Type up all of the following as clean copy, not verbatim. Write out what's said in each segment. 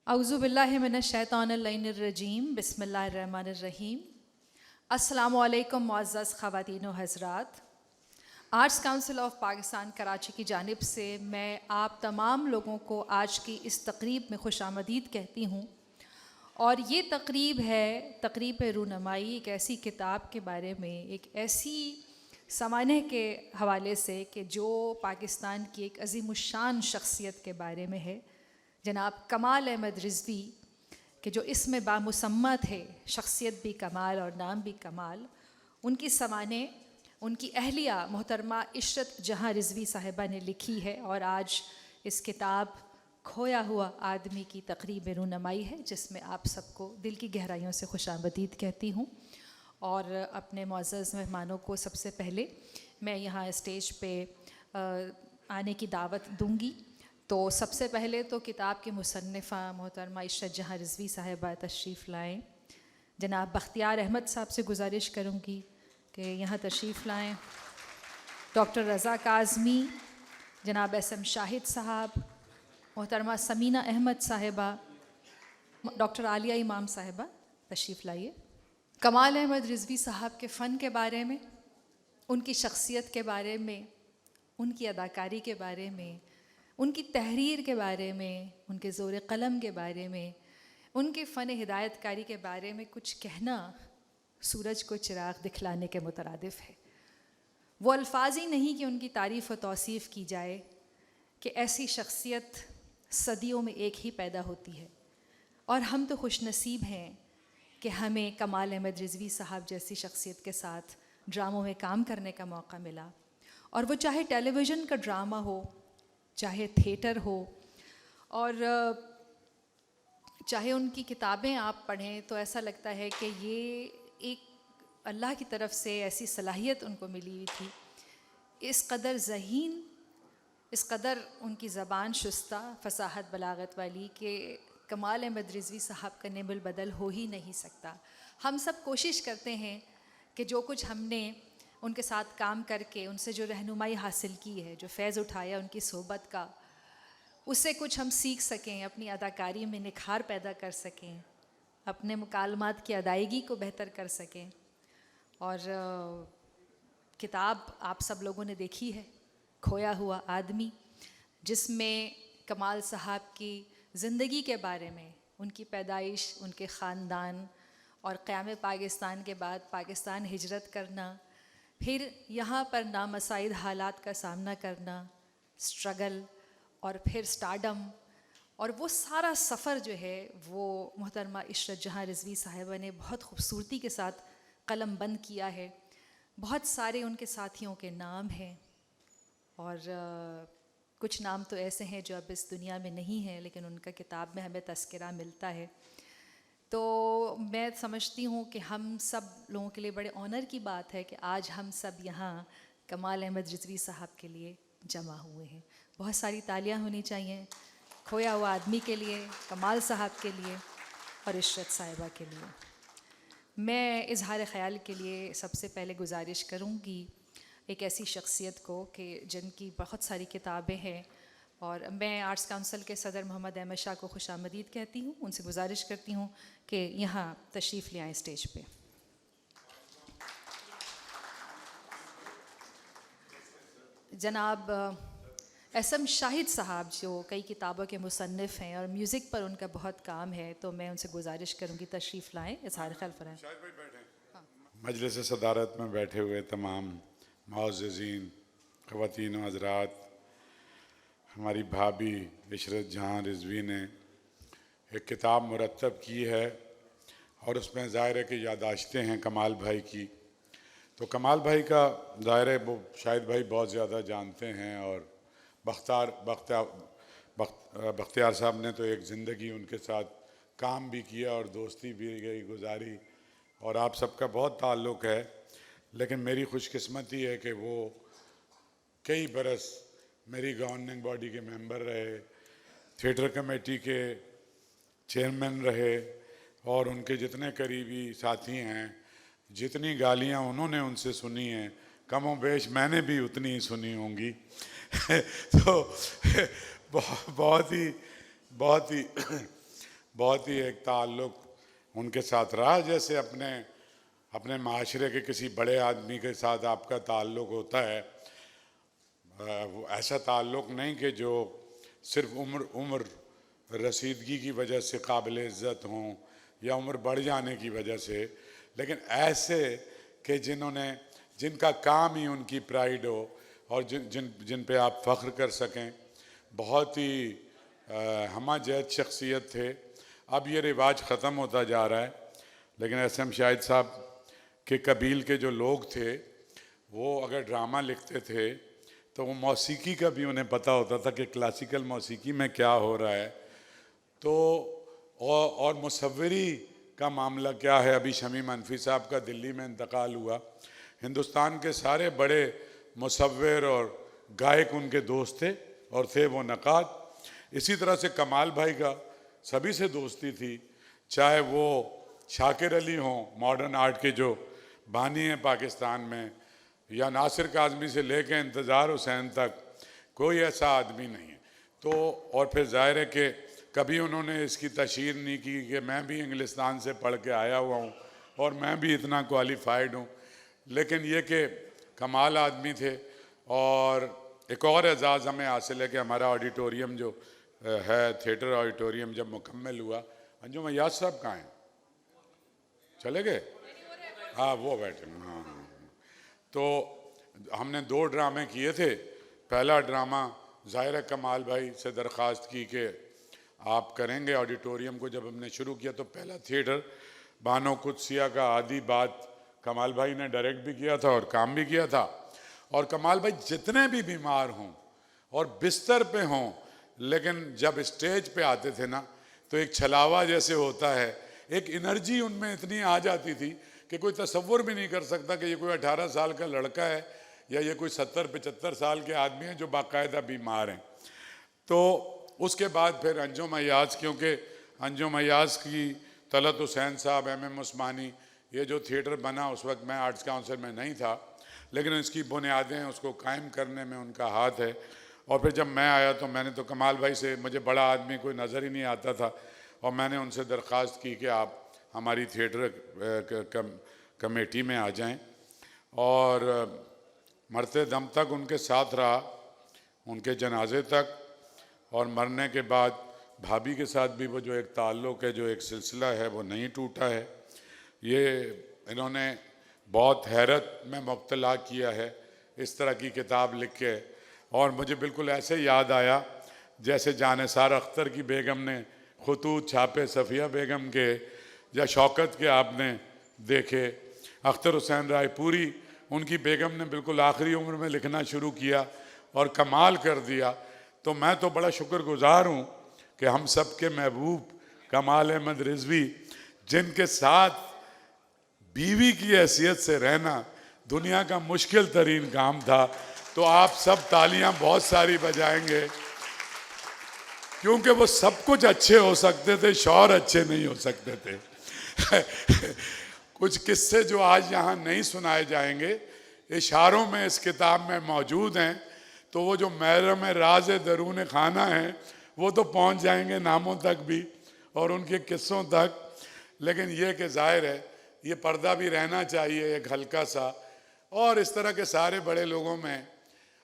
औज़ुबिल्लाहिमिनश्शैतानिर्रजीम बिस्मिल्लाहिर्रहमानिर्रहीम। अस्सलामुअलैकुम मुअज़्ज़ज़ ख़वातीन व हज़रात। Arts council of Pakistan Karachi की जानिब से मैं आप तमाम लोगों को आज की इस तकरीब में खुशामदीद कहती हूँ। और ये तकरीब है तकरीब रूनमाई, एक ऐसी किताब के बारे में, एक ऐसी ज़माने के हवाले से कि जो पाकिस्तान की एक अज़ीमुश्शान शख्सियत के बारे में है, जनाब कमाल अहमद रिज़वी के जो इसमें बामुसम्मा थे, शख्सियत भी कमाल और नाम भी कमाल। उनकी ज़माने उनकी अहलिया मोहतरमा इशरत जहाँ रिज़वी साहिबा ने लिखी है और आज इस किताब खोया हुआ आदमी की तकरीब रूनमाई है, जिसमें आप सबको दिल की गहराइयों से खुशामदीद कहती हूँ। और अपने मुअज़्ज़ज़ मेहमानों को सबसे पहले मैं यहाँ स्टेज पे आने की दावत दूँगी। तो सबसे पहले तो किताब की मुसन्निफ़ा मोहतरमा इशरत जहाँ रिज़वी साहिबा तशरीफ़ लाएँ। जनाब बख्तियार अहमद साहब से गुजारिश करूँगी कि यहाँ तशरीफ़ लाएँ। डॉक्टर रज़ा काज़मी, जनाब SM शाहिद साहब, मोहतरमा समीना अहमद साहिबा, डॉक्टर आलिया इमाम साहिबा तशरीफ़ लाइए। कमाल अहमद रिज़वी साहब के फ़न के बारे में, उनकी शख्सियत के बारे में, उनकी अदाकारी के बारे में, उनकी तहरीर के बारे में, उनके ज़ोर क़लम के बारे में, उनके फ़न हिदायतकारी के बारे में कुछ कहना सूरज को चिराग दिखलाने के मुतरादिफ़ है। वो अल्फाज ही नहीं कि उनकी तारीफ़ व तौसीफ़ की जाए कि ऐसी शख्सियत सदियों में एक ही पैदा होती है। और हम तो खुशनसीब हैं कि हमें कमाल अहमद रिज़वी साहब जैसी शख्सियत के साथ ड्रामों में काम करने का मौका मिला। और वो चाहे टेलीविज़न का ड्रामा हो, चाहे थिएटर हो, और चाहे उनकी किताबें आप पढ़ें, तो ऐसा लगता है कि ये एक अल्लाह की तरफ से ऐसी सलाहियत उनको मिली हुई थी। इस कदर ज़हीन, इस कदर उनकी ज़बान शुस्ता, फसाहत, बलागत वाली कि कमाल अहमद रिज़वी साहब का नेमुल बदल हो ही नहीं सकता। हम सब कोशिश करते हैं कि जो कुछ हमने उनके साथ काम करके उनसे जो रहनुमाई हासिल की है, जो फैज़ उठाया उनकी सोहबत का, उससे कुछ हम सीख सकें, अपनी अदाकारी में निखार पैदा कर सकें, अपने मुकालमात की अदायगी को बेहतर कर सकें। और किताब आप सब लोगों ने देखी है, खोया हुआ आदमी, जिसमें कमाल साहब की ज़िंदगी के बारे में, उनकी पैदाइश, उनके ख़ानदान और क़याम पाकिस्तान के बाद पाकिस्तान हिजरत करना, फिर यहाँ पर नामसाइद हालात का सामना करना, स्ट्रगल और फिर स्टारडम, और वो सारा सफ़र जो है वो मोहतरमा इशरत जहाँ रिज़वी साहिबा ने बहुत खूबसूरती के साथ कलम बंद किया है। बहुत सारे उनके साथियों के नाम हैं और कुछ नाम तो ऐसे हैं जो अब इस दुनिया में नहीं हैं, लेकिन उनका किताब में हमें तज़किरा मिलता है। तो मैं समझती हूँ कि हम सब लोगों के लिए बड़े ऑनर की बात है कि आज हम सब यहाँ कमाल अहमद रिज़वी साहब के लिए जमा हुए हैं। बहुत सारी तालियाँ होनी चाहिए खोया हुआ आदमी के लिए, कमाल साहब के लिए और इशरत साहिबा के लिए। मैं इजहार ख़याल के लिए सबसे पहले गुजारिश करूँगी एक ऐसी शख्सियत को कि जिनकी बहुत सारी किताबें हैं, और मैं आर्ट्स काउंसिल के सदर मोहम्मद अहमद शाह को खुशामदीद कहती हूँ। उनसे गुजारिश करती हूँ कि यहाँ तशरीफ़ ले आएँ स्टेज पे। जनाब SM शाहिद साहब जो कई किताबों के मुसन्निफ़ हैं और म्यूज़िक पर उनका बहुत काम है, तो मैं उनसे गुजारिश करूँगी तशरीफ़ लाएँ, इज़हार ख़याल फरमाएँ। मजलिस सदारत में बैठे हुए तमाम मुअज़्ज़ज़ीन, ख़वातीन व हज़रात, हमारी भाभी इशरत जहाँ रिज़वी ने एक किताब मुरत्तब की है और उसमें ज़ाहिर है कि यादाश्तें हैं कमाल भाई की। तो कमाल भाई का ज़ाहिर है वो शाहिद भाई बहुत ज़्यादा जानते हैं, और बख्तियार साहब ने तो एक ज़िंदगी उनके साथ काम भी किया और दोस्ती भी गई गुजारी, और आप सबका बहुत ताल्लुक़ है। लेकिन मेरी खुशकिस्मती है कि वो कई बरस मेरी गवर्निंग बॉडी के मेंबर रहे, थिएटर कमेटी के चेयरमैन रहे, और उनके जितने करीबी साथी हैं, जितनी गालियाँ उन्होंने उनसे सुनी हैं, कमो बेश मैंने भी उतनी ही सुनी होंगी। तो बहुत ही बहुत ही एक ताल्लुक़ उनके साथ रहा, जैसे अपने माशरे के किसी बड़े आदमी के साथ आपका ताल्लुक़ होता है। वो ऐसा ताल्लुक़ नहीं कि जो सिर्फ उम्र रसीदगी की वजह से काबिल इज़्ज़त हों या उम्र बढ़ जाने की वजह से, लेकिन ऐसे कि जिनका काम ही उनकी प्राइड हो और जिन पे आप फ़ख्र कर सकें। बहुत ही हमाजहत शख्सियत थे। अब ये रिवाज ख़त्म होता जा रहा है, लेकिन एस.एम. शाहिद साहब के कबील के जो लोग थे वो अगर ड्रामा लिखते थे तो वो मौसीकी का भी उन्हें पता होता था कि क्लासिकल मौसीकी में क्या हो रहा है। तो और मुसव्विरी का मामला क्या है, अभी शमीम अनफी साहब का दिल्ली में इंतकाल हुआ। हिंदुस्तान के सारे बड़े मुसव्विर और गायक उनके दोस्त थे और थे वो नक़ाद। इसी तरह से कमाल भाई का सभी से दोस्ती थी, चाहे वो शाकिर अली हों, मॉडर्न आर्ट के जो बानी हैं पाकिस्तान में, या नासिर काज़मी से लेके इंतज़ार हुसैन तक, कोई ऐसा आदमी नहीं है। तो और फिर ज़ाहिर है कि कभी उन्होंने इसकी तशहीर नहीं की कि मैं भी इंग्लिस्तान से पढ़ के आया हुआ हूँ और मैं भी इतना क्वालिफाइड हूँ, लेकिन ये कि कमाल आदमी थे। और एक और एजाज़ हमें हासिल है कि हमारा ऑडिटोरियम जो है, थिएटर ऑडिटोरियम, जब मुकम्मल हुआ। अंजुम अय्याज साहब कहाँ हैं? चले गए? हाँ, वो बैठे। हाँ। तो हमने 2 ड्रामे किए थे। पहला ड्रामा ज़ाहिर है कमाल भाई से दरख्वास्त की कि आप करेंगे ऑडिटोरियम को। जब हमने शुरू किया तो पहला थिएटर बानो कुदसिया का आदि बात कमाल भाई ने डायरेक्ट भी किया था और काम भी किया था। और कमाल भाई जितने भी बीमार हों और बिस्तर पे हों, लेकिन जब स्टेज पे आते थे ना तो एक छलावा जैसे होता है, एक एनर्जी उनमें इतनी आ जाती थी कि कोई तसव्वुर भी नहीं कर सकता कि ये कोई 18 साल का लड़का है या ये कोई 70-75 साल के आदमी हैं जो बाकायदा बीमार हैं। तो उसके बाद फिर अंजुम अय्याज, क्योंकि अंजुम अय्याज की तलत हुसैन साहब, M.M. उस्मानी, ये जो थिएटर बना उस वक्त मैं आर्ट्स काउंसिल में नहीं था, लेकिन इसकी बुनियादें उसको कायम करने में उनका हाथ है। और फिर जब मैं आया तो मैंने तो कमाल भाई से, मुझे बड़ा आदमी कोई नज़र ही नहीं आता था, और मैंने उनसे दरख्वास्त की कि आप हमारी थिएटर कमेटी में आ जाएं। और मरते दम तक उनके साथ रहा, उनके जनाजे तक। और मरने के बाद भाभी के साथ भी वो जो एक ताल्लुक़ है, जो एक सिलसिला है, वो नहीं टूटा है। ये इन्होंने बहुत हैरत में मुब्तला किया है इस तरह की किताब लिख के। और मुझे बिल्कुल ऐसे याद आया जैसे जानिसार अख्तर की बेगम ने खतूत छापे सफ़िया बेगम के, या शौकत के आपने देखे, अख्तर हुसैन रायपुरी उनकी बेगम ने बिल्कुल आखिरी उम्र में लिखना शुरू किया और कमाल कर दिया। तो मैं तो बड़ा शुक्रगुजार हूँ कि हम सब के महबूब कमाल अहमद रिजवी, जिनके साथ बीवी की हैसियत से रहना दुनिया का मुश्किल तरीन काम था। तो आप सब तालियां बहुत सारी बजाएंगे, क्योंकि वो सब कुछ अच्छे हो सकते थे, शौहर अच्छे नहीं हो सकते थे। कुछ किस्से जो आज यहाँ नहीं सुनाए जाएंगे, इशारों में इस किताब में मौजूद हैं। तो वो जो महरम राज दरून खाना है वो तो पहुँच जाएंगे नामों तक भी और उनके किस्सों तक। लेकिन ये कि ज़ाहिर है ये पर्दा भी रहना चाहिए एक हल्का सा। और इस तरह के सारे बड़े लोगों में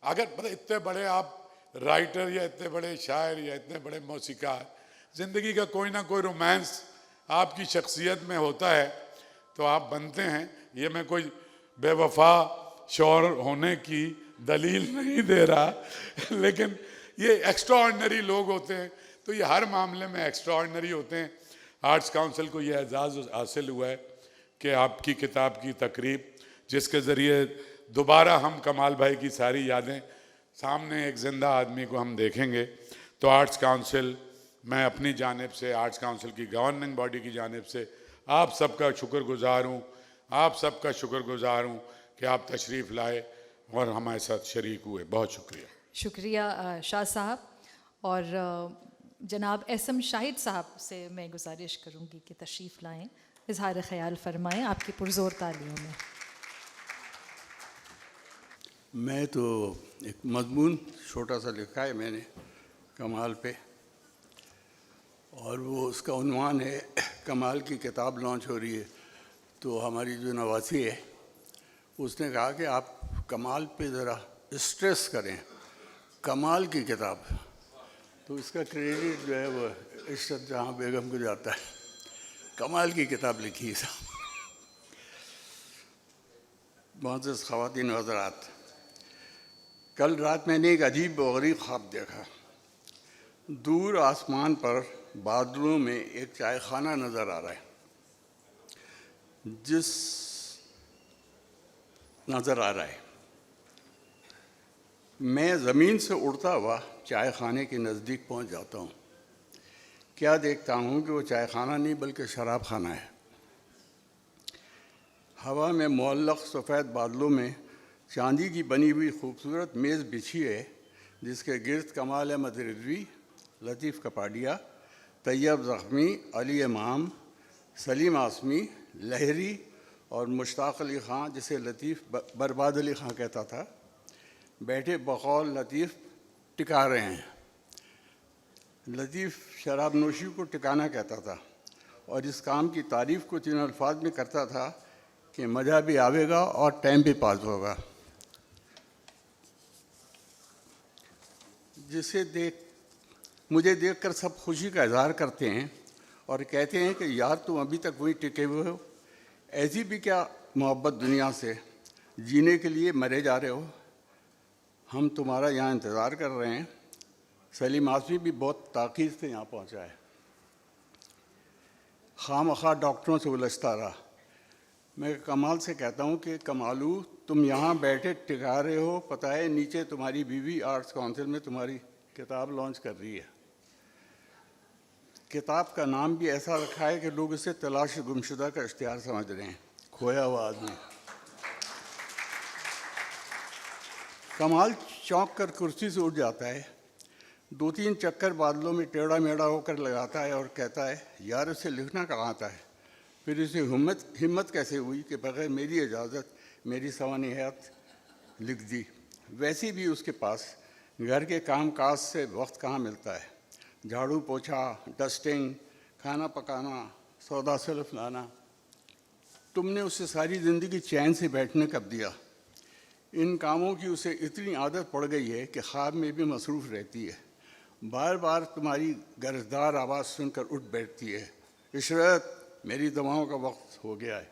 अगर मतलब इतने बड़े आप राइटर या इतने बड़े शायर या इतने बड़े मौसीकार, ज़िंदगी का कोई ना कोई रोमांस आपकी शख्सियत में होता है तो आप बनते हैं। ये मैं कोई बेवफा शौहर होने की दलील नहीं दे रहा, लेकिन ये एक्स्ट्रा ऑर्डिनरी लोग होते हैं, तो ये हर मामले में एक्स्ट्रा ऑर्डिनरी होते हैं। आर्ट्स काउंसिल को ये एजाज़ हासिल हुआ है कि आपकी किताब की तकरीब, जिसके ज़रिए दोबारा हम कमाल भाई की सारी यादें सामने एक ज़िंदा आदमी को हम देखेंगे। तो आर्ट्स काउंसिल, मैं अपनी जानिब से, आर्ट्स काउंसिल की गवर्निंग बॉडी की जानिब से आप सबका शुक्रगुजार हूँ, आप सबका शुक्रगुजार हूँ कि आप तशरीफ़ लाए और हमारे साथ शरीक हुए। बहुत शुक्रिया। शुक्रिया शाह साहब। और जनाब एस.एम. शाहिद साहब से मैं गुजारिश करूँगी कि तशरीफ़ लाएँ, इजहार ख्याल फरमाएँ आपकी पुरज़ोर तालियों में। मैं तो एक मजमून छोटा सा लिखा है मैंने कमाल पे, और वो उसका उन्वान है कमाल की किताब लॉन्च हो रही है। तो हमारी जो नवासी है उसने कहा कि आप कमाल पे ज़रा स्ट्रेस करें, कमाल की किताब। तो इसका क्रेडिट जो है वो इशरत जहाँ बेगम को जाता है, कमाल की किताब लिखी है साहब। मुअज़्ज़ज़ ख़वातीन व हज़रात, कल रात मैंने एक अजीब व गरीब ख्वाब देखा। दूर आसमान पर बादलों में एक चाय खाना नज़र आ रहा है, मैं ज़मीन से उड़ता हुआ चाय खाने के नज़दीक पहुंच जाता हूं। क्या देखता हूं कि वो चाय खाना नहीं बल्कि शराब खाना है। हवा में मुअल्लक़ सफ़ेद बादलों में चांदी की बनी हुई खूबसूरत मेज़ बिछी है, जिसके गिर्द कमाल अहमद रिज़वी, लतीफ़ कपाडिया, तैयब ज़ख्मी, अली इमाम, सलीम आसमी, लहरी और मुश्ताक़ अली ख़ान, जिसे लतीफ़ बर्बाद अली ख़ान कहता था, बैठे बकौल लतीफ़ टिका रहे हैं। लतीफ़ शराब नोशी को टिकाना कहता था और इस काम की तारीफ़ कुछ इन अल्फाज में करता था कि मज़ा भी आवेगा और टाइम भी पास होगा। मुझे देखकर सब खुशी का इजहार करते हैं और कहते हैं कि यार तुम अभी तक वही टिके हुए हो, ऐसी भी क्या मोहब्बत दुनिया से, जीने के लिए मरे जा रहे हो, हम तुम्हारा यहाँ इंतज़ार कर रहे हैं। सलीम आसमी भी बहुत ताक़ीद से यहाँ पहुँचा है। खामखा डॉक्टरों से उलझता रहा। मैं कमाल से कहता हूँ कि कमालू, तुम यहाँ बैठे टिका रहे हो, पता है नीचे तुम्हारी बीवी आर्ट्स काउंसिल में तुम्हारी किताब लॉन्च कर रही है। किताब का नाम भी ऐसा रखा है कि लोग इसे तलाश गुमशुदा का इश्तिहार समझ रहे हैं, खोया हुआ आदमी। कमाल चौंक कर कुर्सी से उठ जाता है, 2-3 चक्कर बादलों में टेढ़ा मेढ़ा होकर लगाता है और कहता है, यार इसे लिखना कहाँ आता है, फिर इसे हिम्मत कैसे हुई कि बग़ैर मेरी इजाज़त मेरी सवानी हयात लिख दी। वैसे भी उसके पास घर के काम काज से वक्त कहाँ मिलता है। झाड़ू पोछा, डस्टिंग, खाना पकाना, सौदा सलफ लाना। तुमने उसे सारी ज़िंदगी चैन से बैठने कब दिया। इन कामों की उसे इतनी आदत पड़ गई है कि ख्वाब में भी मसरूफ़ रहती है। बार बार तुम्हारी गर्जदार आवाज़ सुनकर उठ बैठती है, इशरत मेरी दवाओं का वक्त हो गया है,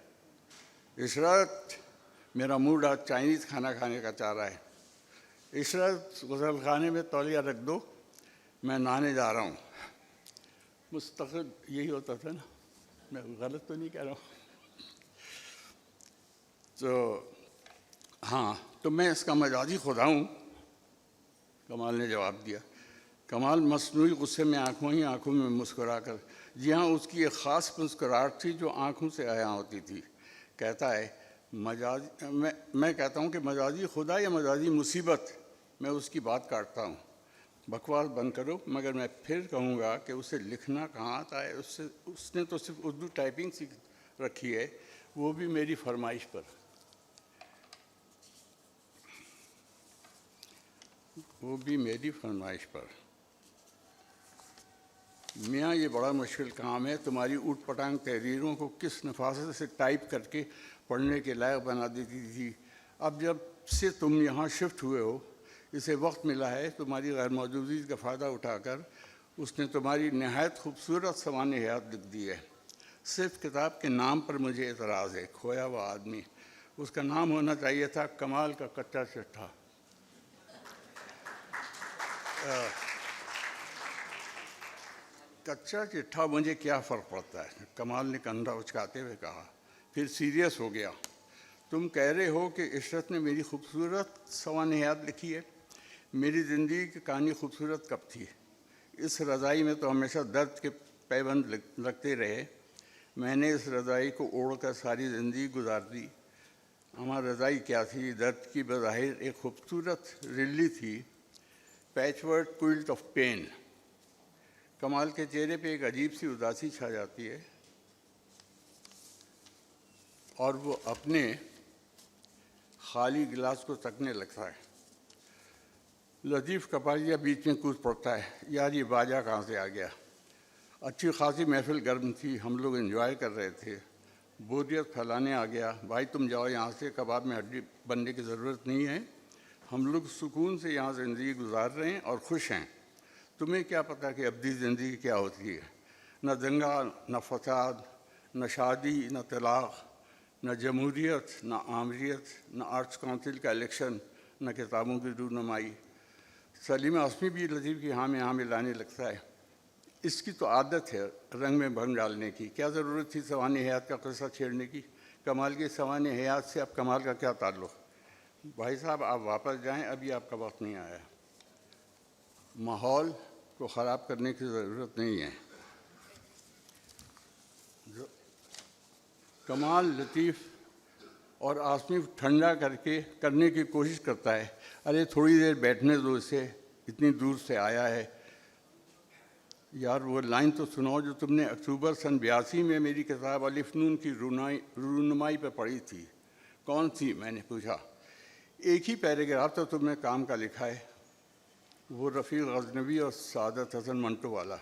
इशरत मेरा मूड आज चाइनीज़ खाना खाने का चाह रहा है, इशरत गुसल खाने में तौलिया रख दो, मैं नहाने जा रहा हूँ। मुस्तक़िल यही होता था ना, मैं गलत तो नहीं कह रहा हूँ। तो हाँ, तो मैं इसका मजाजी खुदा हूँ, कमाल ने जवाब दिया। कमाल मसनूई गुस्से में आंखों में मुस्कुरा कर, जी हाँ, उसकी एक ख़ास मुस्कुराहट थी जो आंखों से आया होती थी। कहता है मैं कहता हूँ कि मजाजी खुदा या मजाजी मुसीबत, मैं उसकी बात काटता हूँ। बकवास बंद करो। मगर मैं फिर कहूँगा कि उसे लिखना कहाँ आता है। उसने तो सिर्फ उर्दू टाइपिंग सीख रखी है, वो भी मेरी फरमाइश पर। मियाँ ये बड़ा मुश्किल काम है, तुम्हारी ऊट पटांग तहरीरों को किस नफासत से टाइप करके पढ़ने के लायक बना देती थी। अब जब से तुम यहाँ शिफ्ट हुए हो, इसे वक्त मिला है, तुम्हारी गैर मौजूदगी का फ़ायदा उठाकर उसने तुम्हारी नहायत खूबसूरत सवानी हयात लिख दी है। सिर्फ किताब के नाम पर मुझे एतराज़ है, खोया हुआ आदमी। उसका नाम होना चाहिए था कमाल का कच्चा चिट्ठा। कच्चा चिट्ठा मुझे क्या फ़र्क पड़ता है, कमाल ने कंधा उचकाते हुए कहा। फिर सीरियस हो गया। तुम कह रहे हो कि इशरत ने मेरी खूबसूरत सवानी हयात लिखी है। मेरी ज़िंदगी की कहानी खूबसूरत कब थी। इस रज़ाई में तो हमेशा दर्द के पैबंद लगते रहे। मैंने इस रज़ाई को ओढ़कर सारी ज़िंदगी गुजार दी। हमारी रज़ाई क्या थी, दर्द की बज़ाहिर एक खूबसूरत रिल्ली थी, पैचवर्क क्विल्ट ऑफ पेन। कमाल के चेहरे पे एक अजीब सी उदासी छा जाती है और वो अपने खाली गिलास को तकने लगता है। लतीफ़ कपाडिया बीच में कूद पड़ता है, यार ये बाजा कहाँ से आ गया। अच्छी खासी महफिल गर्म थी, हम लोग एंजॉय कर रहे थे। बोरियत फैलाने आ गया, भाई तुम जाओ यहाँ से, कबाब में हड्डी बनने की ज़रूरत नहीं है, हम लोग सुकून से यहाँ ज़िंदगी गुजार रहे हैं और खुश हैं। तुम्हें क्या पता कि अब्दी ज़िंदगी क्या होती है। न दंगा, न फसाद, न शादी, न तलाक़, न जमहूरियत, न आमरीत, न आर्ट्स काउंसिल का इलेक्शन, न किताबों की रूनुमाई। सलीम आसमी भी लतीफ़ की हाँ में हाँ मिलाने लगता है। इसकी तो आदत है रंग में भंग डालने की। क्या ज़रूरत थी सवानी हयात का क़स्सा छेड़ने की। कमाल की सवानी हयात से अब कमाल का क्या ताल्लुक़। भाई साहब आप वापस जाएं, अभी आपका वक्त नहीं आया। माहौल को ख़राब करने की ज़रूरत नहीं है। कमाल लतीफ़ और आसमी ठंडा करने की कोशिश करता है। अरे थोड़ी देर बैठने दो, इसे इतनी दूर से आया है। यार वो लाइन तो सुनाओ जो तुमने अक्टूबर सन 82 में मेरी किताब अलिफ नून की रूनुमाई पर पढ़ी थी। कौन सी, मैंने पूछा। एक ही पैराग्राफ तो तुमने काम का लिखा है, वो रफ़ीक गज़नवी और सादत हसन मंटो वाला।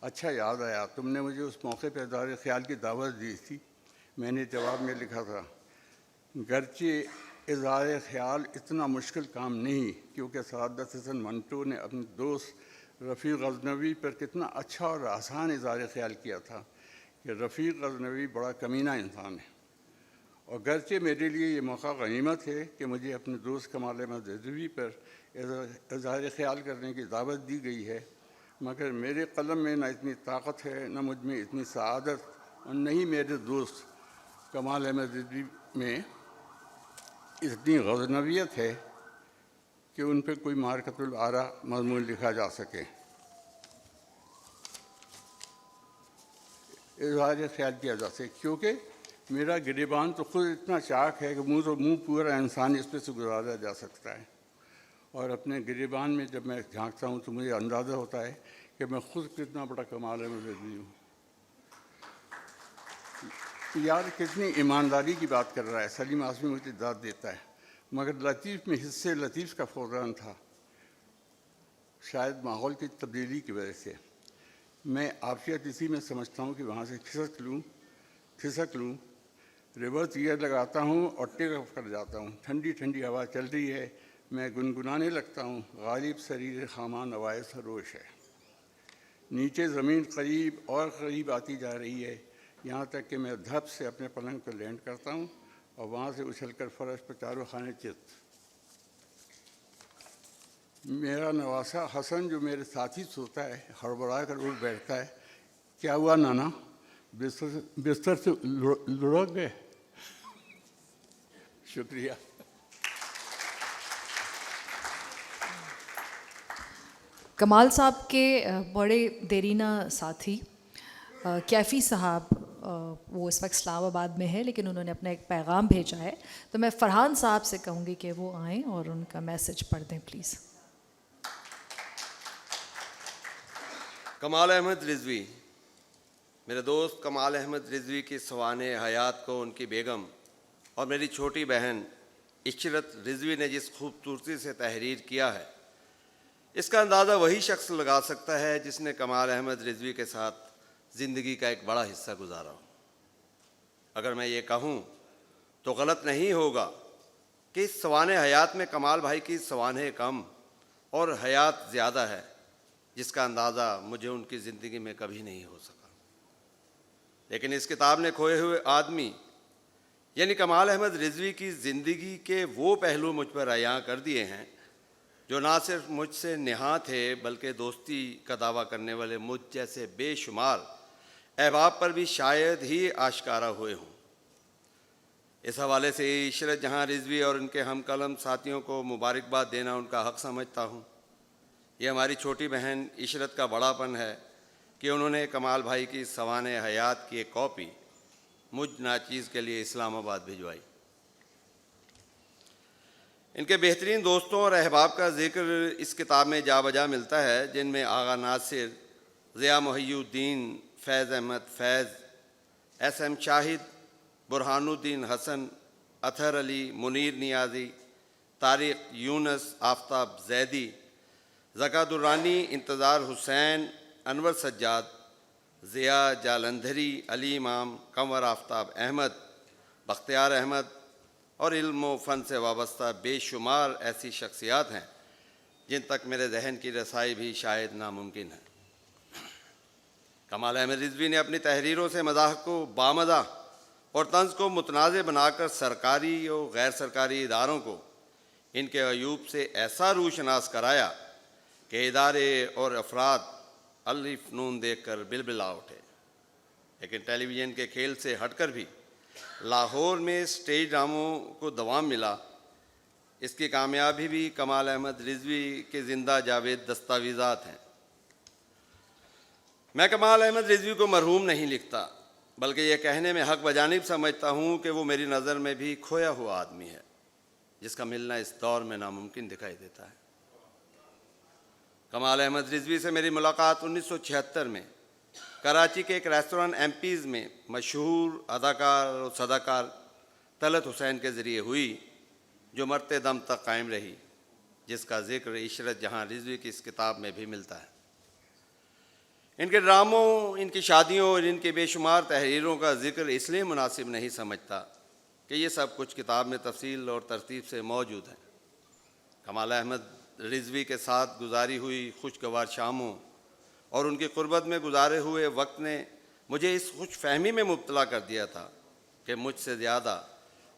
अच्छा याद आया, तुमने मुझे उस मौके पर इज़हार ख़्याल की दावत दी थी। मैंने जवाब में लिखा था, गरचे इज़हार ख़्याल इतना मुश्किल काम नहीं, क्योंकि सादत हसन मंटो ने अपने दोस्त रफ़ीक गज़नवी पर कितना अच्छा और आसान इज़हार ख़्याल किया था कि रफ़ीक गज़नवी बड़ा कमीना इंसान है। और गरचे मेरे लिए ये मौका गनीमत है कि मुझे अपने दोस्त कमाल अहमद रिज़वी पर इज़हार ख़्याल करने की दावत दी गई है, मगर मेरे कलम में न इतनी ताकत है, न मुझ में इतनी सआदत, और न ही मेरे दोस्त कमाल अहमद रिज़वी में इतनी गज़नवियत है कि उन पर कोई मारकतुल आरा मज़मून लिखा जा सके। इज़हार ख़्याल किया जा सके, क्योंकि मेरा गिरेबान तो खुद इतना चाक है कि मुँह पूरा इंसान इस पर से गुजारा जा सकता है। और अपने गिरेबान में जब मैं झांकता हूँ तो मुझे अंदाज़ा होता है कि मैं खुद कितना बड़ा कमाल अहमद रिज़वी हूँ। यार कितनी ईमानदारी की बात कर रहा है। सलीम आसमी मुझे दाद देता है, मगर लतीफ़ में हिस्से लतीफ़ का फौरन था, शायद माहौल की तब्दीली की वजह से। मैं आफियत इसी में समझता हूँ कि वहाँ से खिसक लूँ, रिवर्स गियर लगाता हूँ और टेक ऑफ कर जाता हूँ। ठंडी ठंडी हवा चल रही है, मैं गुनगुनाने लगता हूँ, गालिब शरीर खामा नवाए सरोश है। नीचे ज़मीन करीब और करीब आती जा रही है, यहाँ तक कि मैं धप से अपने पलंग पर लैंड करता हूँ और वहाँ से उछलकर फर्श पर चारों खाने चित। मेरा नवासा हसन जो मेरे साथ ही सोता है हड़बड़ा कर उठ बैठता है। क्या हुआ नाना, बिस्तर से लुढ़क गए? शुक्रिया। कमाल साहब के बड़े देरीना साथी कैफ़ी साहब, वो इस वक्त इस्लामाबाद में है, लेकिन उन्होंने अपना एक पैगाम भेजा है, तो मैं फ़रहान साहब से कहूँगी कि वो आएँ और उनका मैसेज पढ़ दें प्लीज़। कमाल अहमद रिज़वी, मेरे दोस्त कमाल अहमद रिज़वी की सवाने हयात को उनकी बेगम और मेरी छोटी बहन इशरत रिज़वी ने जिस खूबसूरती से तहरीर किया है, इसका अंदाज़ा वही शख्स लगा सकता है जिसने कमाल अहमद रिज़वी के साथ ज़िंदगी का एक बड़ा हिस्सा गुजारा हो। अगर मैं ये कहूँ तो गलत नहीं होगा कि इस सवाने हयात में कमाल भाई की सवाने कम और हयात ज़्यादा है, जिसका अंदाज़ा मुझे उनकी ज़िंदगी में कभी नहीं हो सका। लेकिन इस किताब ने खोए हुए आदमी यानी कमाल अहमद रिज़वी की ज़िंदगी के वो पहलू मुझ पर अयां कर दिए हैं जो ना सिर्फ मुझसे नेहा थे, बल्कि दोस्ती का दावा करने वाले मुझ जैसे बेशुमार अहबाब पर भी शायद ही आश्कारा हुए हों। इस हवाले से इशरत जहां रिज़वी और उनके हम कलम साथियों को मुबारकबाद देना उनका हक़ समझता हूं। ये हमारी छोटी बहन इशरत का बड़ापन है कि उन्होंने कमाल भाई की सवाने हयात की एक कॉपी मुझ नाचीज़ के लिए इस्लामाबाद भिजवाई। इनके बेहतरीन दोस्तों और अहबाब का जिक्र इस किताब में जा बजा मिलता है, जिनमें आगा नासिर, ज़िया मुहियुद्दीन, फैज़ अहमद फैज़, SM शाहिद, बुरहानुद्दीन हसन, अतहर अली, मुनीर नियाज़ी, तारिक यूनस, आफ्ताब जैदी, ज़का दुर्रानी, इंतज़ार हुसैन, अनवर सज्जाद, ज़िया जालंधरी, अली इमाम, कंवर आफ्ताब अहमद, बख्तियार अहमद और इल्म व फ़न से वाबस्ता बेशुमार ऐसी शख्सियात हैं जिन तक मेरे जहन की रसाई भी शायद नामुमकिन है। कमाल अहमद रिजवी ने अपनी तहरीरों से मज़ाह को बामज़ा और तंज़ को मुतनाज़ बनाकर सरकारी और गैर सरकारी इदारों को इनके अयूब से ऐसा रूशनास कराया कि इदारे और अफराद अलिफ नून देख कर बिलबिला उठे। लेकिन टेलीविज़न के खेल से हटकर भी लाहौर में स्टेज ड्रामों को दवाम मिला। इसकी कामयाबी भी कमाल अहमद रिजवी के ज़िंदा जावेद दस्तावेज़ात हैं। मैं कमाल अहमद रिजवी को मरहूम नहीं लिखता, बल्कि यह कहने में हक़ बजानिब समझता हूँ कि वो मेरी नज़र में भी खोया हुआ आदमी है जिसका मिलना इस दौर में नामुमकिन दिखाई देता है। कमाल अहमद रिजवी से मेरी मुलाकात 1976 में कराची के एक रेस्टोरेंट एमपीज़ में मशहूर अदाकार और सदाकार तलत हुसैन के ज़रिए हुई, जो मरते दम तक कायम रही, जिसका ज़िक्र इशरत जहाँ रिजवी की इस किताब में भी मिलता है। इनके ड्रामों, इनकी शादियों और इनके बेशुमार तहरीरों का ज़िक्र इसलिए मुनासिब नहीं समझता कि ये सब कुछ किताब में तफसील और तरतीब से मौजूद है। कमाल अहमद रिजवी के साथ गुजारी हुई खुशगवार शामों और उनकी क़ुर्बत में गुजारे हुए वक्त ने मुझे इस खुश फहमी में मुब्तला कर दिया था कि मुझसे ज़्यादा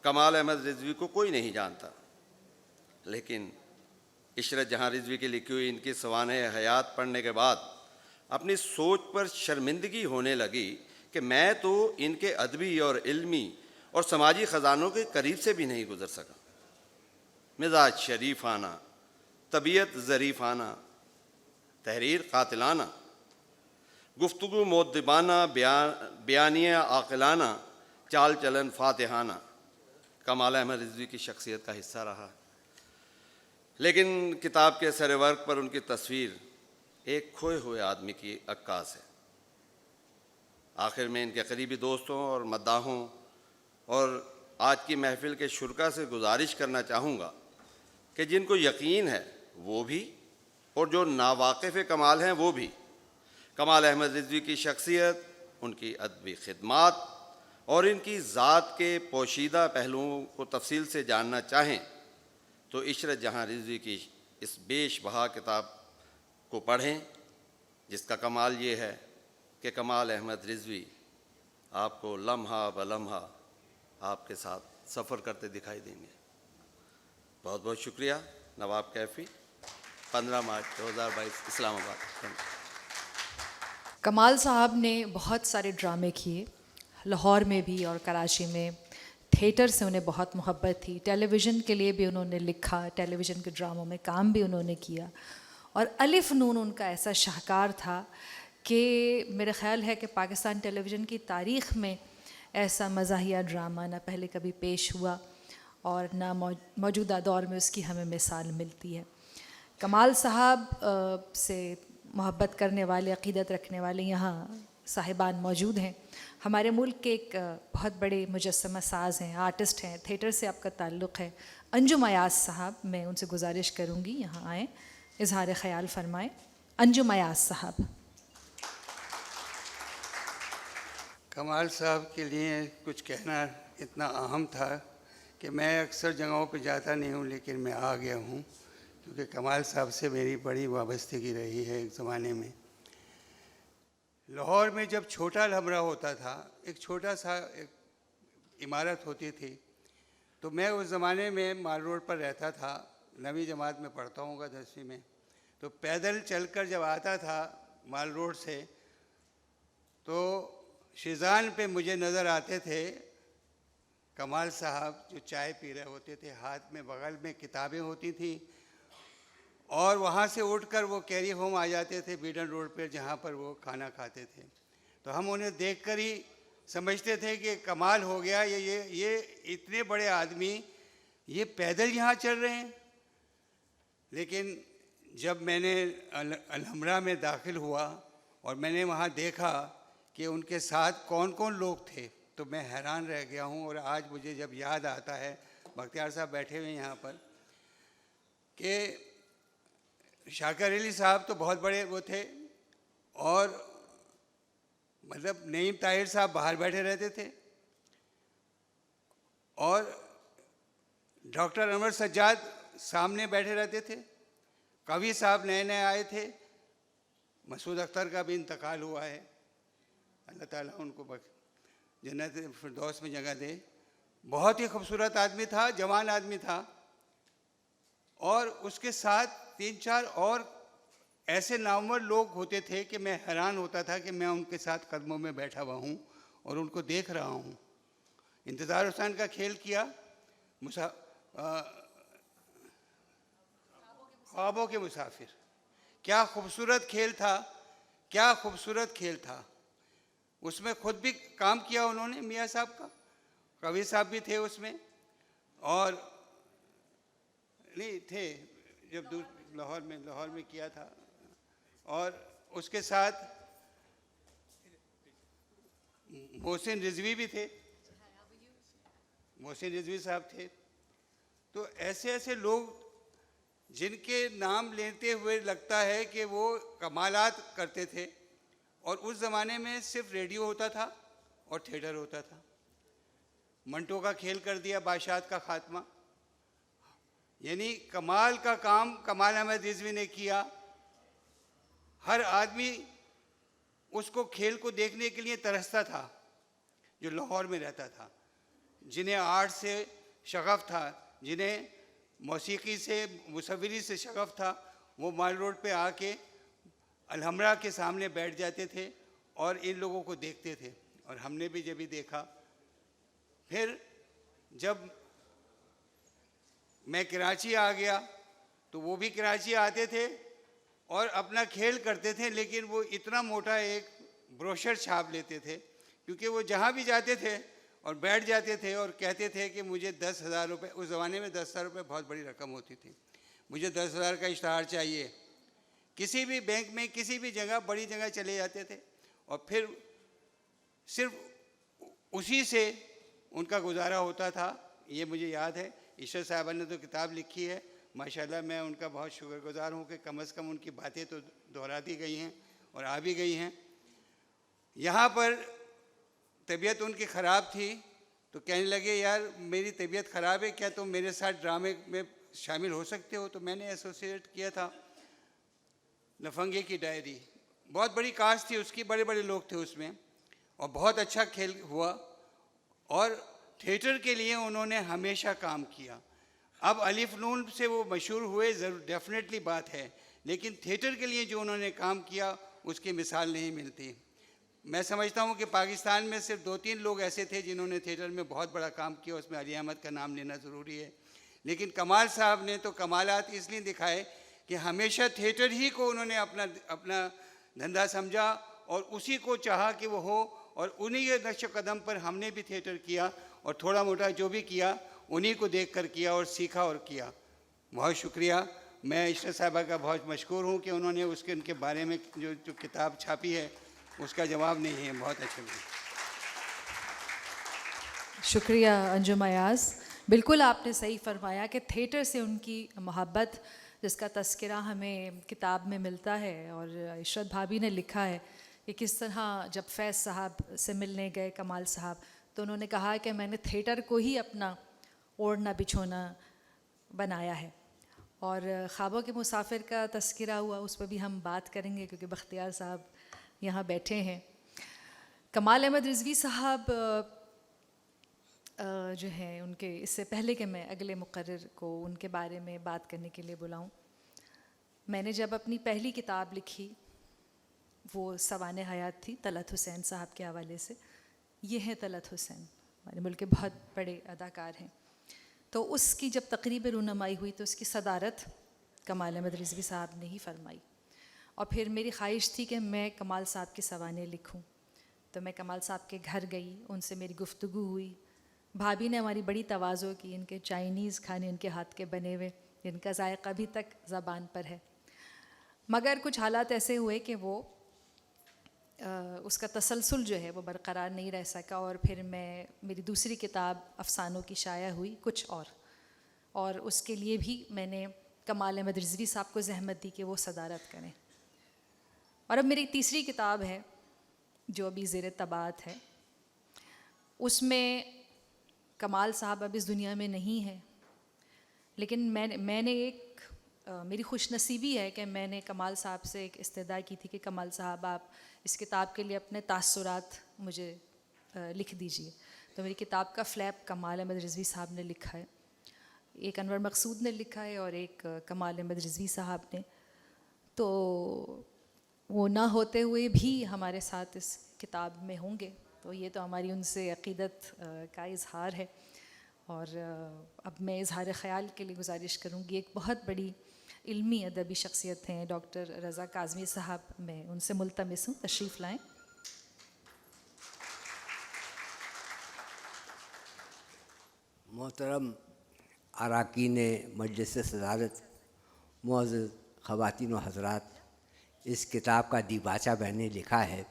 कमाल अहमद रिजवी को कोई नहीं जानता। लेकिन इशरत जहाँ रिजवी की लिखी हुई इनकी सवाने हयात पढ़ने के बाद अपनी सोच पर शर्मिंदगी होने लगी कि मैं तो इनके अदबी और इल्मी और समाजी ख़जानों के करीब से भी नहीं गुज़र सका। मिजाज शरीफाना, तबीयत ज़रीफ़ाना, तहरीर कातिलाना, गुफ्तगू मोद्दिबाना, बयानिया आक़िलाना, चाल चलन फ़ातिहाना कमाल अहमद रिजवी की शख्सियत का हिस्सा रहा। लेकिन किताब के सर वर्क पर उनकी तस्वीर एक खोए हुए आदमी की अक्कास है। आखिर में इनके करीबी दोस्तों और मद्दाहों और आज की महफ़िल के शुरका से गुजारिश करना चाहूँगा कि जिनको यकीन है वो भी और जो नावाकिफ़ कमाल हैं वो भी कमाल अहमद रिजवी की शख्सियत, उनकी अदबी खिदमात और इनकी ज़ात के पोशीदा पहलुओं को तफसील से जानना चाहें तो इशरत जहाँ रिजवी की इस बेशबहा किताब को पढ़ें, जिसका कमाल ये है कि कमाल अहमद रिजवी आपको लम्हा ब लम्हा आपके साथ सफ़र करते दिखाई देंगे। बहुत बहुत शुक्रिया। नवाब कैफ़ी, 15 मार्च 2022, इस्लामाबाद। कमाल साहब ने बहुत सारे ड्रामे किए, लाहौर में भी और कराची में। थिएटर से उन्हें बहुत मोहब्बत थी। टेलीविज़न के लिए भी उन्होंने लिखा, टेलीविज़न के ड्रामों में काम भी उन्होंने किया और अलिफ नून उनका ऐसा शाहकार था कि मेरा ख़्याल है कि पाकिस्तान टेलीविज़न की तारीख़ में ऐसा मज़ाहिया ड्रामा ना पहले कभी पेश हुआ और ना मौजूदा दौर में उसकी हमें मिसाल मिलती है। कमाल साहब से मोहब्बत करने वाले, अक़ीदत रखने वाले यहाँ साहिबान मौजूद हैं। हमारे मुल्क के एक बहुत बड़े मुजस्समा साज हैं, आर्टिस्ट हैं, थिएटर से आपका ताल्लुक़ है, अंजुम अयाज साहब। मैं उनसे गुजारिश करूँगी यहाँ आएँ, इजहार ख़याल फरमाएँ। अंजुम अयाज साहब। कमाल साहब के लिए कुछ कहना इतना अहम था कि मैं अक्सर जगहों पे जाता नहीं हूँ, लेकिन मैं आ गया हूँ क्योंकि कमाल साहब से मेरी बड़ी वाबस्तगी रही है। एक ज़माने में लाहौर में जब छोटा लमरा होता था, एक छोटा सा एक इमारत होती थी, तो मैं उस ज़माने में माल रोड पर रहता था। 9वीं जमात में पढ़ता हूँ 10वीं में। तो पैदल चलकर जब आता था माल रोड से तो शिजान पे मुझे नज़र आते थे कमाल साहब, जो चाय पी रहे होते थे, हाथ में बगल में किताबें होती थी और वहाँ से उठकर वो कैरी होम आ जाते थे बीडन रोड पर, जहाँ पर वो खाना खाते थे। तो हम उन्हें देखकर ही समझते थे कि कमाल हो गया, ये इतने बड़े आदमी ये पैदल यहाँ चल रहे हैं। लेकिन जब मैंने अलहमरा में दाखिल हुआ और मैंने वहाँ देखा कि उनके साथ कौन कौन लोग थे, तो मैं हैरान रह गया हूँ। और आज मुझे जब याद आता है, बख्तियार साहब बैठे हुए यहाँ पर, कि शाकर अली साहब तो बहुत बड़े वो थे और मतलब नईम ताहिर साहब बाहर बैठे रहते थे और डॉक्टर अनवर सज्जाद सामने बैठे रहते थे। कवि साहब नए नए आए थे, मसूद अख्तर का भी इंतकाल हुआ है, अल्लाह ताला उनको जन्नत फिरदौस में जगह दे। बहुत ही खूबसूरत आदमी था, जवान आदमी था। और उसके साथ 3-4 और ऐसे नामवर लोग होते थे कि मैं हैरान होता था कि मैं उनके साथ कदमों में बैठा हुआ हूँ और उनको देख रहा हूँ। इंतज़ार हुसैन का खेल किया, ख्वाबों के मुसाफिर, क्या खूबसूरत खेल था, क्या खूबसूरत खेल था। उसमें खुद भी काम किया उन्होंने, मियाँ साहब का, कवि साहब भी थे उसमें, और नहीं थे जब लाहौर में किया था। और उसके साथ मोहसिन रिजवी भी थे, मोहसिन रिजवी साहब थे। तो ऐसे ऐसे लोग जिनके नाम लेते हुए लगता है कि वो कमालात करते थे। और उस ज़माने में सिर्फ रेडियो होता था और थिएटर होता था। मंटो का खेल कर दिया, बादशाहत का खात्मा, यानी कमाल का काम कमाल अहमद रिजवी ने किया। हर आदमी उसको खेल को देखने के लिए तरसता था जो लाहौर में रहता था। जिन्हें आर्ट से शगफ था, जिन्हें मौसीकी से, मुसव्विरी से शगफ था, वो माल रोड पे आके अलहमरा के सामने बैठ जाते थे और इन लोगों को देखते थे। और हमने भी जब भी देखा। फिर जब मैं कराची आ गया तो वो भी कराची आते थे और अपना खेल करते थे, लेकिन वो इतना मोटा एक ब्रोशर छाप लेते थे, क्योंकि वो जहाँ भी जाते थे और बैठ जाते थे और कहते थे कि मुझे 10,000 रुपये, उस ज़माने में 10,000 रुपये बहुत बड़ी रकम होती थी, मुझे 10,000 का इश्तहार चाहिए। किसी भी बैंक में, किसी भी जगह, बड़ी जगह चले जाते थे और फिर सिर्फ उसी से उनका गुजारा होता था। ये मुझे याद है। ईश्वर साहबा ने तो किताब लिखी है, माशाल्लाह, मैं उनका बहुत शुक्रगुजार हूँ कि कम से कम उनकी बातें तो दोहरा दी गई हैं और आ भी गई हैं। यहाँ पर तबीयत उनकी ख़राब थी तो कहने लगे, यार मेरी तबीयत ख़राब है, क्या तुम मेरे साथ ड्रामे में शामिल हो सकते हो? तो मैंने एसोसिएट किया था लफंगे की डायरी, बहुत बड़ी कास्ट थी उसकी, बड़े बड़े लोग थे उसमें, और बहुत अच्छा खेल हुआ। और थिएटर के लिए उन्होंने हमेशा काम किया। अब अलिफ नून से वो मशहूर हुए, ज़रूर डेफिनेटली बात है, लेकिन थिएटर के लिए जो उन्होंने काम किया उसकी मिसाल नहीं मिलती। मैं समझता हूँ कि पाकिस्तान में सिर्फ 2-3 लोग ऐसे थे जिन्होंने थिएटर में बहुत बड़ा काम किया, उसमें अली अहमद का नाम लेना ज़रूरी है। लेकिन कमाल साहब ने तो कमालात इसलिए दिखाए कि हमेशा थिएटर ही को उन्होंने अपना धंधा समझा और उसी को चाहा कि वो हो, और उन्हीं के नक्श कदम पर हमने भी थिएटर किया और थोड़ा मोटा जो भी किया उन्हीं को देख कर किया और सीखा और किया। बहुत शुक्रिया। मैं इश्रत साहिबा का बहुत मशकूर हूँ कि उन्होंने उनके बारे में जो किताब छापी है उसका जवाब नहीं है। बहुत अच्छा लगा। शुक्रिया अंजुम अयाज। बिल्कुल आपने सही फरमाया कि थिएटर से उनकी मोहब्बत, जिसका तस्करा हमें किताब में मिलता है, और इशरत भाभी ने लिखा है कि किस तरह जब फैज़ साहब से मिलने गए कमाल साहब, तो उन्होंने कहा कि मैंने थिएटर को ही अपना ओढ़ना बिछोना बनाया है। और ख्वाबों के मुसाफिर का तस्करा हुआ, उस पर भी हम बात करेंगे क्योंकि बख्तियार साहब यहाँ बैठे हैं। कमाल अहमद रिजवी साहब जो हैं, उनके इससे पहले कि मैं अगले मुकर्रर को उनके बारे में बात करने के लिए बुलाऊं, मैंने जब अपनी पहली किताब लिखी वो सवाने हयात थी, तलत हुसैन साहब के हवाले से। ये हैं तलत हुसैन, हमारे मुल्क के बहुत बड़े अदाकार हैं। तो उसकी जब तकरीब रूनमाई हुई तो उसकी सदारत कमाल अहमद रिजवी साहब ने ही फरमाई, और फिर मेरी ख्वाहिश थी कि मैं कमाल साहब के सवाने लिखूं। तो मैं कमाल साहब के घर गई, उनसे मेरी गुफ्तगू हुई। भाभी ने हमारी बड़ी तवाज़ो की, इनके चाइनीज़ खाने उनके हाथ के बने हुए, जिनका जायका अभी तक ज़बान पर है। मगर कुछ हालात ऐसे हुए कि वो उसका तसलसल जो है वो बरकरार नहीं रह सका, और फिर मेरी दूसरी किताब अफसानों की शाया हुई कुछ और उसके लिए भी मैंने कमाल अहमद रिजवी साहब को ज़हमत दी कि वो सदारत करें। और अब मेरी तीसरी किताब है जो अभी ज़ेर तबात है, उसमें कमाल साहब अब इस दुनिया में नहीं है, लेकिन मैंने मेरी खुशनसीबी है कि मैंने कमाल साहब से एक इस्तदा की थी कि कमाल साहब आप इस किताब के लिए अपने तासुरात मुझे लिख दीजिए। तो मेरी किताब का फ्लैप कमाल अहमद रिजवी साहब ने लिखा है, एक अनवर मकसूद ने लिखा है और एक कमाल अहमद रिजवी साहब ने। तो वो ना होते हुए भी हमारे साथ इस किताब में होंगे, तो ये तो हमारी उनसे अक़ीदत का इज़हार है। और अब मैं इज़हार ख़याल के लिए गुजारिश करूँगी, एक बहुत बड़ी इल्मी अदबी शख्सियत हैं डॉक्टर रज़ा काज़मी साहब, मैं उनसे मुल्तमिस हूँ तशरीफ़ लाएँ। मोहतरम अरकान मजलिस सदारत, मुअज़्ज़ज़ ख़वातीन व हज़रात, इस किताब का दीबाचा मैंने लिखा है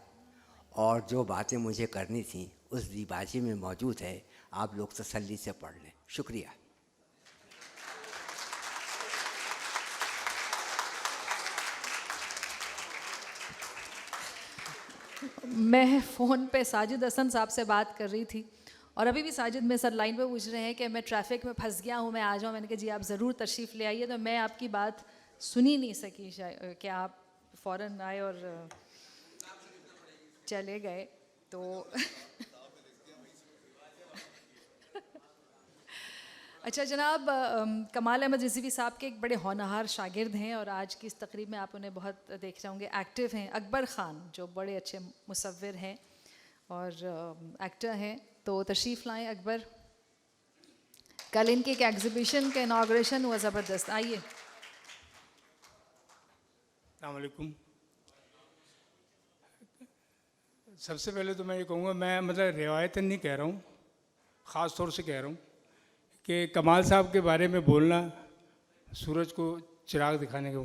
और जो बातें मुझे करनी थी उस दीबाचे में मौजूद है, आप लोग तसल्ली से पढ़ लें। शुक्रिया। मैं फ़ोन पे साजिद हसन साहब से बात कर रही थी और अभी भी साजिद में सर लाइन पे पूछ रहे हैं कि मैं ट्रैफिक में फंस गया हूँ, मैं आ जाऊँ। मैंने कहा जी आप ज़रूर तशरीफ़ ले आइए, तो मैं आपकी बात सुन ही नहीं सकी कि आप फ़ौरन आए और चले गए। तो अच्छा जनाब, कमाल अहमद रिज़वी साहब के एक बड़े होनहार शागिर्द हैं और आज की इस तकरीब में आप उन्हें बहुत देख रहे होंगे, एक्टिव हैं। अकबर ख़ान जो बड़े अच्छे मुसव्विर हैं और एक्टर हैं, तो तशरीफ़ लाएं अकबर। कल इनके एक एग्ज़िबिशन का इनाग्रेशन हुआ ज़बरदस्त, आइए। अस्सलाम वालेकुम। सबसे पहले तो मैं ये कहूँगा, मैं मतलब रिवायतन नहीं कह रहा हूँ, ख़ास तौर से कह रहा हूँ कि कमाल साहब के बारे में बोलना सूरज को चिराग दिखाने के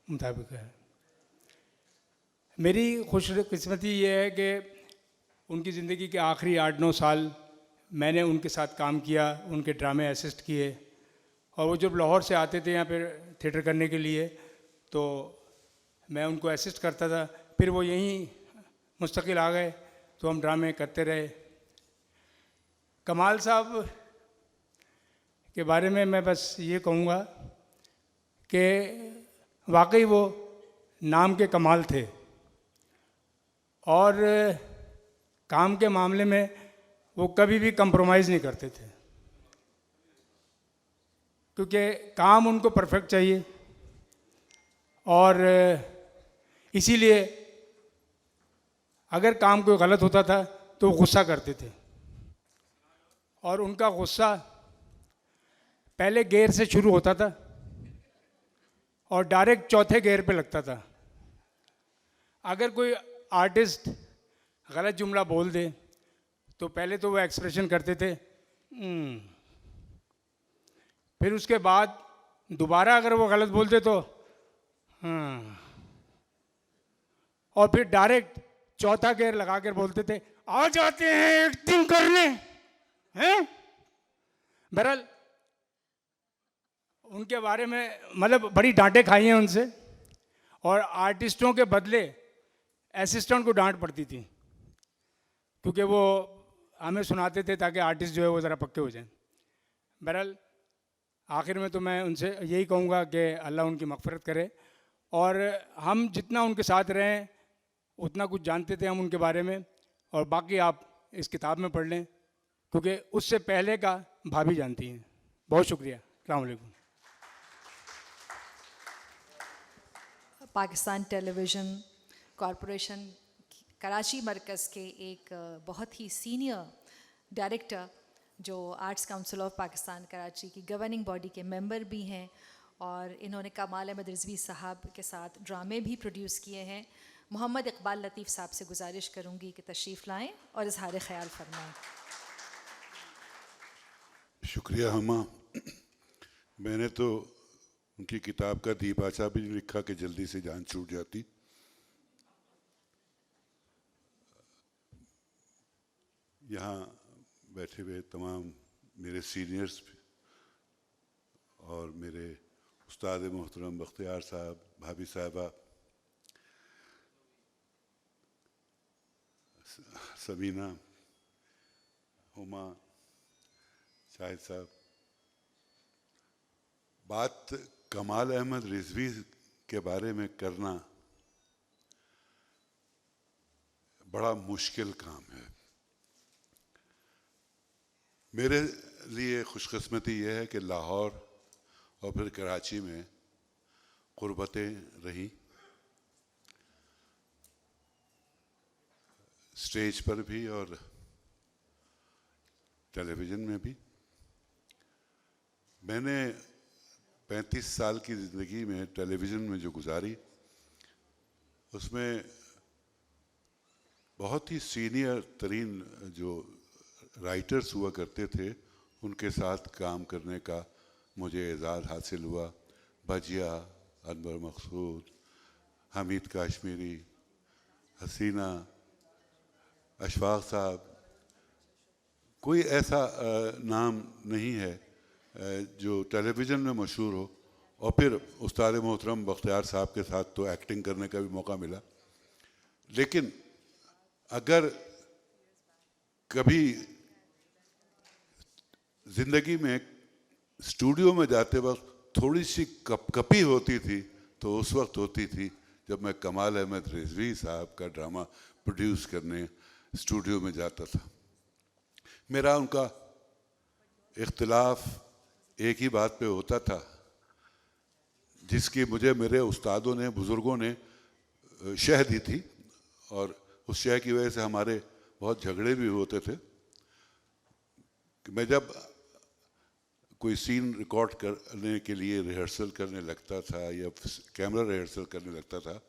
मुताबिक है। मेरी खुशकिस्मती ये है कि उनकी ज़िंदगी के आखिरी 8-9 साल मैंने उनके साथ काम किया, उनके ड्रामे असिस्ट किए। और वो जब लाहौर से आते थे यहाँ पर थिएटर करने के लिए तो मैं उनको असिस्ट करता था, फिर वो यहीं मुस्तकिल आ गए तो हम ड्रामे करते रहे। कमाल साहब के बारे में मैं बस ये कहूँगा कि वाकई वो नाम के कमाल थे और काम के मामले में वो कभी भी कंप्रोमाइज़ नहीं करते थे, क्योंकि काम उनको परफेक्ट चाहिए। और इसीलिए अगर काम कोई गलत होता था तो वो गुस्सा करते थे और उनका गुस्सा पहले गेयर से शुरू होता था और डायरेक्ट चौथे गेयर पे लगता था। अगर कोई आर्टिस्ट गलत जुमला बोल दे तो पहले तो वो एक्सप्रेशन करते थे फिर उसके बाद दोबारा अगर वो गलत बोलते तो और फिर डायरेक्ट चौथा गेयर लगा कर बोलते थे आ जाते हैं एक्टिंग करने हैं। बहरहाल उनके बारे में मतलब बड़ी डांटें खाई हैं उनसे और आर्टिस्टों के बदले असिस्टेंट को डांट पड़ती थी, क्योंकि वो हमें सुनाते थे ताकि आर्टिस्ट जो है वो ज़रा पक्के हो जाएं। बहरहाल आखिर में तो मैं उनसे यही कहूँगा कि अल्लाह उनकी मग़फ़िरत करे और हम जितना उनके साथ रहें उतना कुछ जानते थे हम उनके बारे में, और बाकी आप इस किताब में पढ़ लें क्योंकि उससे पहले का भाभी जानती हैं। बहुत शुक्रिया। अस्सलाम वालेकुम। पाकिस्तान टेलीविज़न कॉरपोरेशन कराची मरकज़ के एक बहुत ही सीनियर डायरेक्टर जो arts council of Pakistan Karachi की गवर्निंग बॉडी के मेंबर भी हैं और इन्होंने कमाल अहमद रिजवी साहब के साथ ड्रामे भी प्रोड्यूस किए हैं, मोहम्मद इकबाल लतीफ़ साहब से गुजारिश करूँगी कि तशरीफ़ लाएँ और इज़हार ख़याल फरमाएँ। शुक्रिया हमा। मैंने तो उनकी किताब का दीबाचा भी लिखा कि जल्दी से जान छूट जाती। यहाँ बैठे हुए तमाम मेरे सीनियर्स और मेरे उस्ताद मोहतरम बख्तियार साहब, भाभी साहबा, सबीना, हुमा, शाहिद साहब, बात कमाल अहमद रिजवी के बारे में करना बड़ा मुश्किल काम है। मेरे लिए खुशकिस्मती यह है कि लाहौर और फिर कराची में क़ुर्बतें रहीं, स्टेज पर भी और टेलीविज़न में भी। मैंने 35 साल की ज़िंदगी में टेलीविज़न में जो गुजारी, उसमें बहुत ही सीनियर तरीन जो राइटर्स हुआ करते थे उनके साथ काम करने का मुझे एजाज़ हासिल हुआ। भजिया, अनवर मकसूद, हमीद काश्मीरी, हसीना, अशफाक साहब, कोई ऐसा नाम नहीं है जो टेलीविज़न में मशहूर हो। और फिर उस्ताद मोहतरम बख्तियार साहब के साथ तो एक्टिंग करने का भी मौका मिला। लेकिन अगर कभी ज़िंदगी में स्टूडियो में जाते वक्त थोड़ी सी कपकपी होती थी तो उस वक्त होती थी जब मैं कमाल अहमद रिजवी साहब का ड्रामा प्रोड्यूस करने स्टूडियो में जाता था। मेरा उनका इख्तिलाफ एक ही बात पे होता था, जिसकी मुझे मेरे उस्तादों ने, बुज़ुर्गों ने शह दी थी, और उस शह की वजह से हमारे बहुत झगड़े भी होते थे। कि मैं जब कोई सीन रिकॉर्ड करने के लिए रिहर्सल करने लगता था या कैमरा रिहर्सल करने लगता था,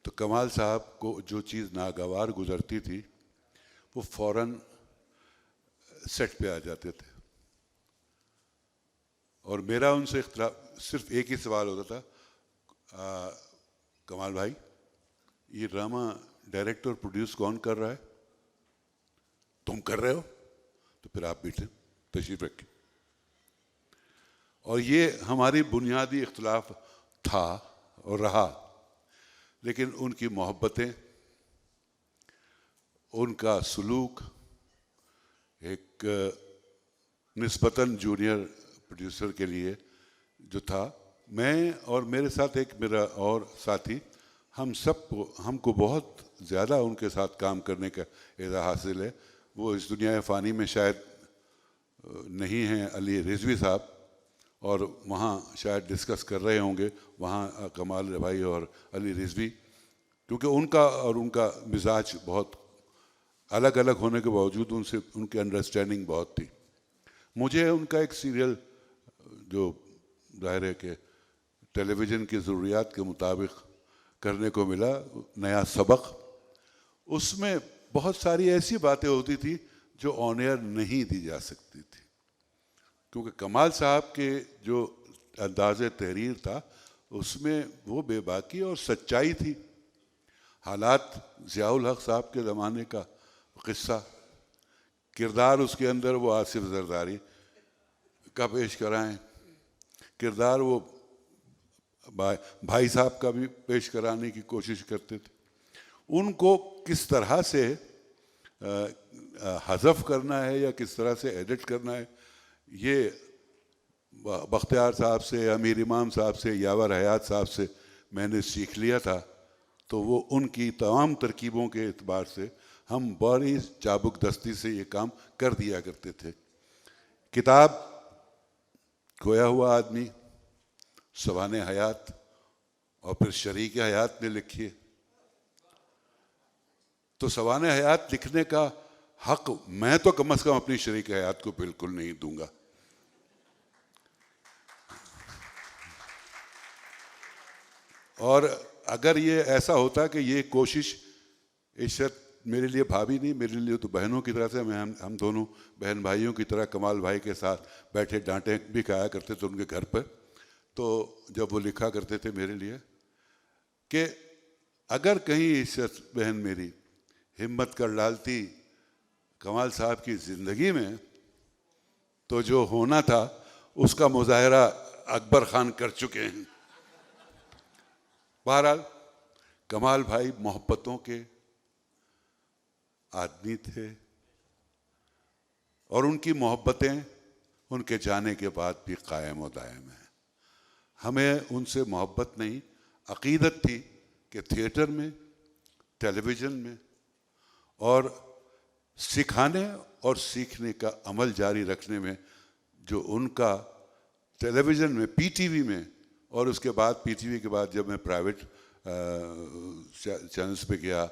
तो कमाल साहब को जो चीज़ नागवार गुजरती थी वो फ़ौरन सेट पे आ जाते थे। और मेरा उनसे इख्तिलाफ सिर्फ एक ही सवाल होता था, कमाल भाई ये ड्रामा डायरेक्ट और प्रोड्यूस कौन कर रहा है? तुम कर रहे हो? तो फिर आप बैठे तशरीफ रखें। और ये हमारी बुनियादी इख्तिलाफ था और रहा। लेकिन उनकी मोहब्बतें, उनका सलूक एक निस्बतन जूनियर प्रोड्यूसर के लिए जो था, मैं और मेरे साथ एक मेरा और साथी, हमको बहुत ज़्यादा उनके साथ काम करने का एज़ा हासिल है। वो इस दुनिया फ़ानी में शायद नहीं हैं, अली रिजवी साहब, और वहाँ शायद डिस्कस कर रहे होंगे वहाँ कमाल भाई और अली रिजवी, क्योंकि उनका मिजाज बहुत अलग अलग होने के बावजूद उनसे उनकी अंडरस्टैंडिंग बहुत थी। मुझे उनका एक सीरियल जो ज़ाहिर है कि टेलीविज़न की ज़रूरियात के मुताबिक करने को मिला, नया सबक, उसमें बहुत सारी ऐसी बातें होती थी जो ऑन एयर नहीं दी जा सकती थी, क्योंकि कमाल साहब के जो अंदाज़े तहरीर था उसमें वो बेबाकी और सच्चाई थी। हालात ज़ियाउल हक साहब के ज़माने का किस्सा, किरदार उसके अंदर वो आसिफ जरदारी का पेश कराएं, किरदार वो भाई साहब का भी पेश कराने की कोशिश करते थे। उनको किस तरह से हज़फ करना है या किस तरह से एडिट करना है, ये बख्तियार साहब से, अमीर इमाम साहब से, यावर हयात साहब से मैंने सीख लिया था। तो वो उनकी तमाम तरकीबों के एतबार से हम बड़ी चाबुक दस्ती से ये काम कर दिया करते थे। किताब खोया हुआ आदमी, सवाने हयात और फिर शरीक हयात ने लिखी है। तो सवाने हयात लिखने का हक मैं तो कम से कम अपनी शरीक हयात को बिल्कुल नहीं दूंगा। और अगर ये ऐसा होता कि ये कोशिश, इशरत मेरे लिए भाभी नहीं, मेरे लिए तो बहनों की तरह से, हम दोनों बहन भाइयों की तरह कमाल भाई के साथ बैठे डांटे भी खाया करते थे उनके घर पर। तो जब वो लिखा करते थे मेरे लिए कि अगर कहीं इशरत बहन मेरी हिम्मत कर डालती कमाल साहब की ज़िंदगी में, तो जो होना था उसका मुजाहरा अकबर खान कर चुके हैं। बहरहाल कमाल भाई मोहब्बतों के, आदमी थे और उनकी मोहब्बतें उनके जाने के बाद भी कायम और दायम हैं। हमें उनसे मोहब्बत नहीं, अक़ीदत थी कि थिएटर में, टेलीविज़न में और सिखाने और सीखने का अमल जारी रखने में जो उनका टेलीविज़न में, पीटीवी में, और उसके बाद पीटीवी के बाद जब मैं प्राइवेट चैनल्स पे गया,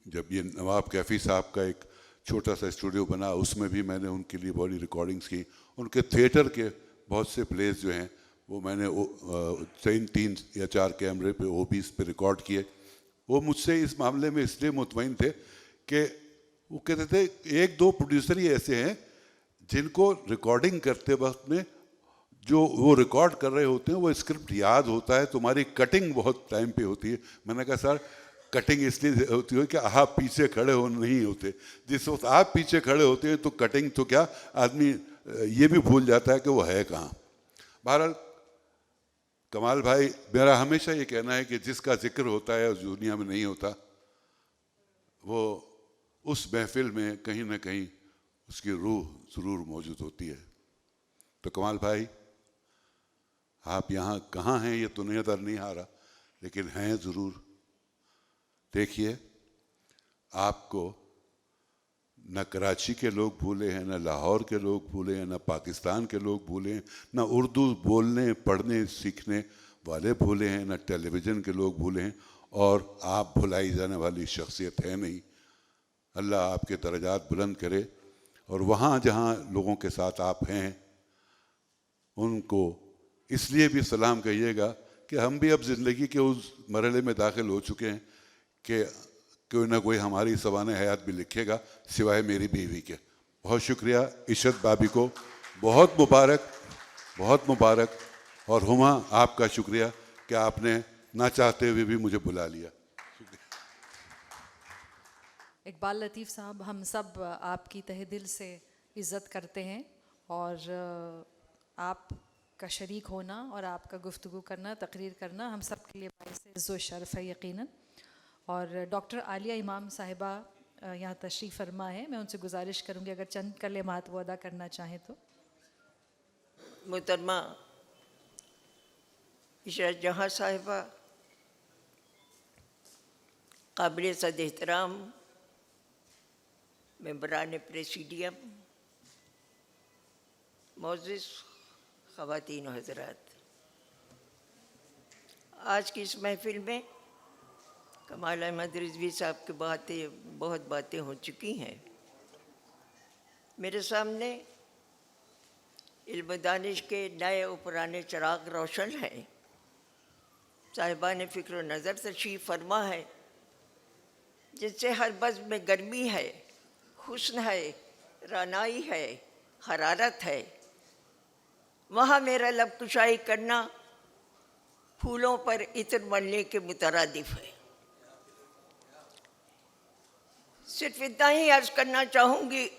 जब ये नवाब कैफ़ी साहब का एक छोटा सा स्टूडियो बना, उसमें भी मैंने उनके लिए बड़ी रिकॉर्डिंग्स की। उनके थिएटर के बहुत से प्लेस जो हैं वो मैंने 3 या 4 कैमरे पे ओबीस पे रिकॉर्ड किए। वो मुझसे इस मामले में इसलिए मुतमईन थे कि वो कहते थे 1-2 प्रोड्यूसर ही ऐसे हैं जिनको रिकॉर्डिंग करते वक्त में जो वो रिकॉर्ड कर रहे होते हैं वो स्क्रिप्ट याद होता है, तुम्हारी कटिंग बहुत टाइम पे होती है। मैंने कहा सर कटिंग इसलिए होती है कि आप पीछे खड़े हो नहीं होते, जिस वक्त आप पीछे खड़े होते हैं तो कटिंग तो क्या, आदमी ये भी भूल जाता है कि वो है कहाँ। बहरहाल कमाल भाई, मेरा हमेशा ये कहना है कि जिसका जिक्र होता है उस दुनिया में नहीं होता, वो उस महफिल में कहीं ना कहीं उसकी रूह ज़रूर मौजूद होती है। तो कमाल भाई, आप यहाँ कहाँ हैं ये तो नज़र नहीं आ रहा, लेकिन हैं ज़रूर। देखिए, आपको न कराची के लोग भूले हैं, न लाहौर के लोग भूले हैं, न पाकिस्तान के लोग भूले हैं, न उर्दू बोलने पढ़ने सीखने वाले भूले हैं, न टेलीविज़न के लोग भूले हैं, और आप भुलाई जाने वाली शख्सियत है नहीं। अल्लाह आपके दर्जात बुलंद करे, और वहाँ जहाँ लोगों के साथ आप हैं उनको इसलिए भी सलाम कहिएगा कि हम भी अब ज़िंदगी के उस मरहले में दाखिल हो चुके हैं कि कोई ना कोई हमारी सवाने हयात भी लिखेगा, सिवाय मेरी बीवी के। बहुत शुक्रिया इशरत भाभी को, बहुत मुबारक, और हुमा आपका शुक्रिया कि आपने ना चाहते हुए भी मुझे बुला लिया। इकबाल लतीफ़ साहब, हम सब आपकी तहे दिल से इज़्ज़त करते हैं, और आपका शरीक होना और आपका गुफ्तगू करना, तकरीर करना हम सब के लिए बाइस इज़्ज़ो शर्फ़ है यकीनन। और डॉक्टर आलिया इमाम साहिबा यहाँ तशरीफ़ फरमा है, मैं उनसे गुजारिश करूँगी अगर चंद कलिमात वो अदा करना चाहें तो। मोहतरमा इशरत जहाँ साहिबा, काबिल सद एहतराम मेंबरान प्रेसिडियम, मोअज़्ज़िज़ ख़वातीन और हज़रात, आज की इस महफ़िल में कमाल अहमद रिज़वी साहब की बहुत बातें हो चुकी हैं। मेरे सामने इल्म दानिश के नए और पुराने चिराग रोशन हैं। साहिबान फ़िक्र नज़र तशरीफ़ फरमा है, जिससे हर बज़्म में गर्मी है, हुस्न है, रानाई है, हरारत है। वहाँ मेरा लब कुशाई करना फूलों पर इत्र मलने के मुतरादिफ है। सिर्फ इतना ही अर्ज़ करना चाहूँगी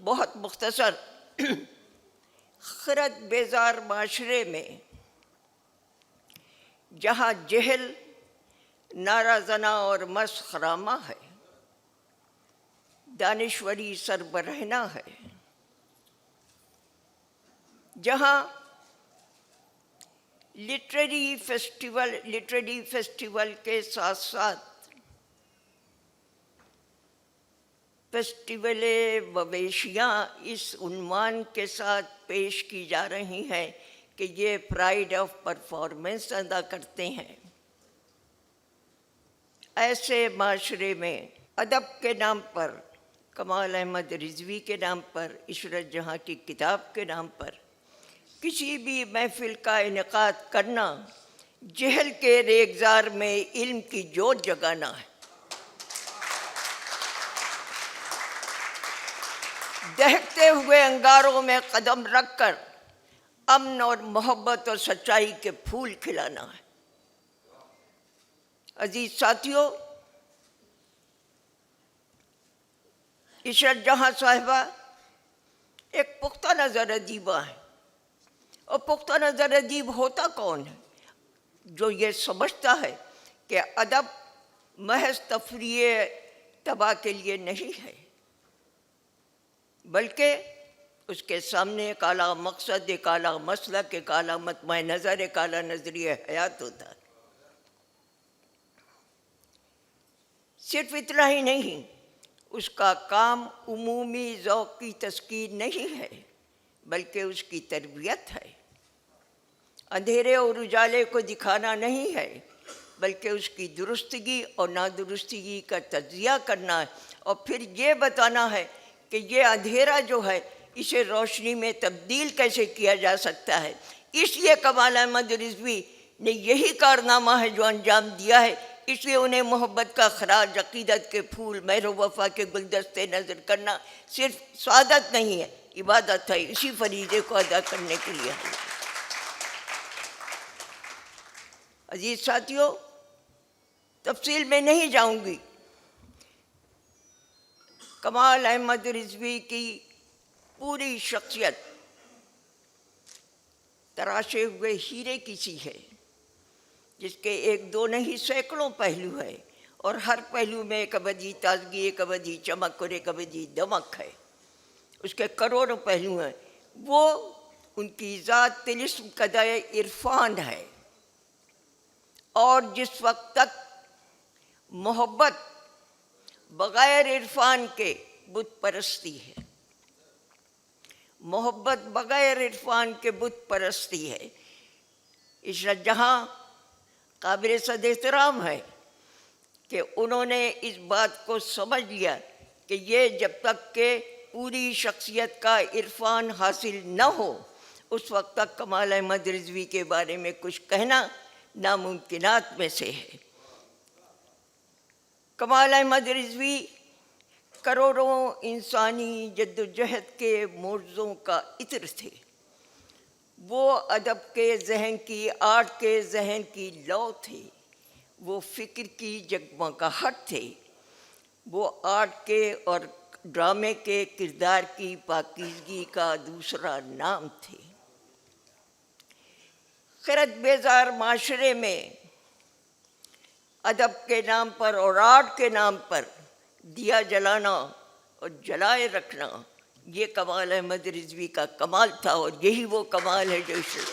बहुत मुख्तसर, खिरत बेजार माशरे में जहाँ जहल नाराज़ना और मस्खरामा है, दानिश्वरी सरबरहना है, जहाँ लिटरेरी फेस्टिवल के साथ साथ फेस्टिवल मवेशियाँ इस उन्वान के साथ पेश की जा रही हैं कि ये प्राइड ऑफ परफॉर्मेंस अदा करते हैं। ऐसे माशरे में अदब के नाम पर, कमाल अहमद रिज़वी के नाम पर, इशरत जहाँ की किताब के नाम पर किसी भी महफिल का इनेकाद करना जहल के रेगज़ार में इल्म की जोत जगाना है। दहकते हुए अंगारों में कदम रखकर अमन और मोहब्बत और सच्चाई के फूल खिलाना है। अजीज साथियों, इशरत जहाँ साहिबा एक पुख्ता नज़र अदीबा है, और पुख्ता नज़र अदीब होता कौन है? जो ये समझता है कि अदब महज तफरीह तबाह के लिए नहीं है, बल्कि उसके सामने एक आला मकसद, एक आला मसलक, एक आला मतमय नज़र, एक आला नजरिया हयात होता है। सिर्फ इतना ही नहीं, उसका काम उमूमी ज़ौक़ की तस्कीन नहीं है, बल्कि उसकी तरबियत है। अंधेरे और उजाले को दिखाना नहीं है, बल्कि उसकी दुरुस्तगी और नादुरुस्तगी का तज्जिया करना है, और फिर ये बताना है कि ये अंधेरा जो है इसे रोशनी में तब्दील कैसे किया जा सकता है। इसलिए कमाल अहमद रिजवी ने यही कारनामा है जो अंजाम दिया है। इसलिए उन्हें मोहब्बत का खराज, अकीदत के फूल, मेहर वफा के गुलदस्ते नज़र करना सिर्फ सादत नहीं है, इबादत है। इसी फरीज़े को अदा करने के लिए है। अजीज साथियों, तफसील में नहीं जाऊंगी। कमाल अहमद रिजवी की पूरी शख्सियत तराशे हुए हीरे की सी है, जिसके एक दो नहीं सैकड़ों पहलू है, और हर पहलू में एक अवधि ताजगी, एक अवधि चमक और एक अवधि दमक है। उसके करोड़ों पहलू हैं। वो उनकी ज़ात तिलिस्म कदाए इरफान है, और जिस वक्त तक मोहब्बत बग़ैर इरफान के बुत परस्ती है, मोहब्बत बग़ैर इरफान के बुत परस्ती है। इशरत जहाँ काबिल सद एहतराम है कि उन्होंने इस बात को समझ लिया कि ये जब तक के पूरी शख्सियत का इरफान हासिल न हो, उस वक्त तक कमाल अहमद रिजवी के बारे में कुछ कहना नामुमकिनात में से है। कमाल अहमद रिजवी करोड़ों इंसानी जद्दोजहद के मोर्ज़ों का इत्र थे। वो अदब के जहन की, आर्ट के जहन की लौ थे। वो फ़िक्र की जगमगाहट थे। वो आर्ट के और ड्रामे के किरदार की पाकीज़गी का दूसरा नाम थे। खिरत बेजार माशरे में अदब के नाम पर और आर्ट के नाम पर दिया जलाना और जलाए रखना, ये कमाल अहमद रिजवी का कमाल था, और यही वो कमाल है जो इसे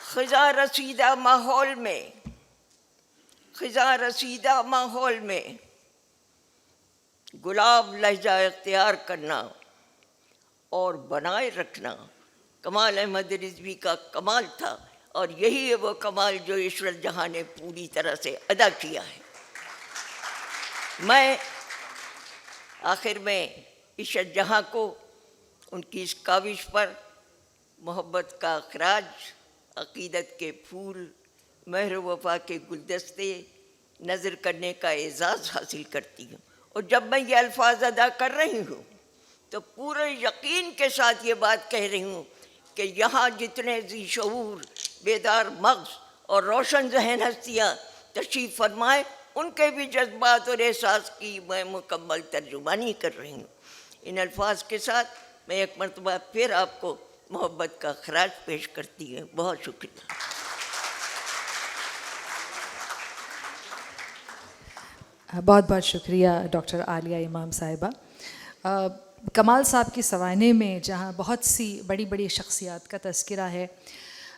ख़िज़ा रसीदा माहौल में गुलाब लहजा इख्तियार करना और बनाए रखना कमाल अहमद रिजवी का कमाल था, और यही है वो कमाल जो इशरत जहाँ ने पूरी तरह से अदा किया है। मैं आखिर में इशरत जहाँ को उनकी इस काविश पर मोहब्बत का खराज, अक़ीदत के फूल, मेहर वफा के गुलदस्ते नज़र करने का एज़ाज़ हासिल करती हूँ। और जब मैं ये अल्फाज अदा कर रही हूँ तो पूरे यकीन के साथ ये बात कह रही हूँ कि यहाँ जितने ज़ी शऊर, बेदार मग़ज़ और रोशन ज़हन हस्तियाँ तशरीफ़ फरमाए, उनके भी जज्बात और एहसास की मैं मुकम्मल तर्जुमानी कर रही हूँ। इन अल्फाज के साथ मैं एक मरतबा फिर आपको मोहब्बत का खराज पेश करती हूँ। बहुत शुक्रिया। बहुत बहुत शुक्रिया डॉक्टर आलिया इमाम साहिबा। कमाल साहब की सवाने में जहाँ बहुत सी बड़ी बड़ी शख्सियात का तज़किरा है,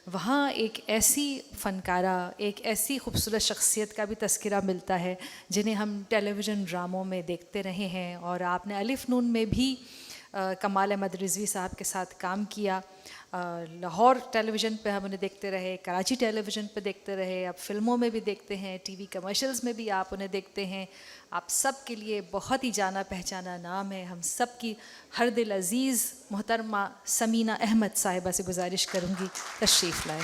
वहाँ एक ऐसी फ़नकारा, एक ऐसी खूबसूरत शख्सियत का भी तज़किरा मिलता है जिन्हें हम टेलीविज़न ड्रामों में देखते रहे हैं। और आपने अलिफ नून में भी कमाल अहमद रिजवी साहब के साथ काम किया। लाहौर टेलीविज़न पे हम उन्हें देखते रहे, कराची टेलीविज़न पे देखते रहे, अब फिल्मों में भी देखते हैं, टीवी कमर्शियल्स में भी आप उन्हें देखते हैं। आप सब के लिए बहुत ही जाना पहचाना नाम है। हम सब की हर दिल अज़ीज़ मोहतरमा समीना अहमद साहिबा से गुजारिश करूँगी तशरीफ़ लाएँ।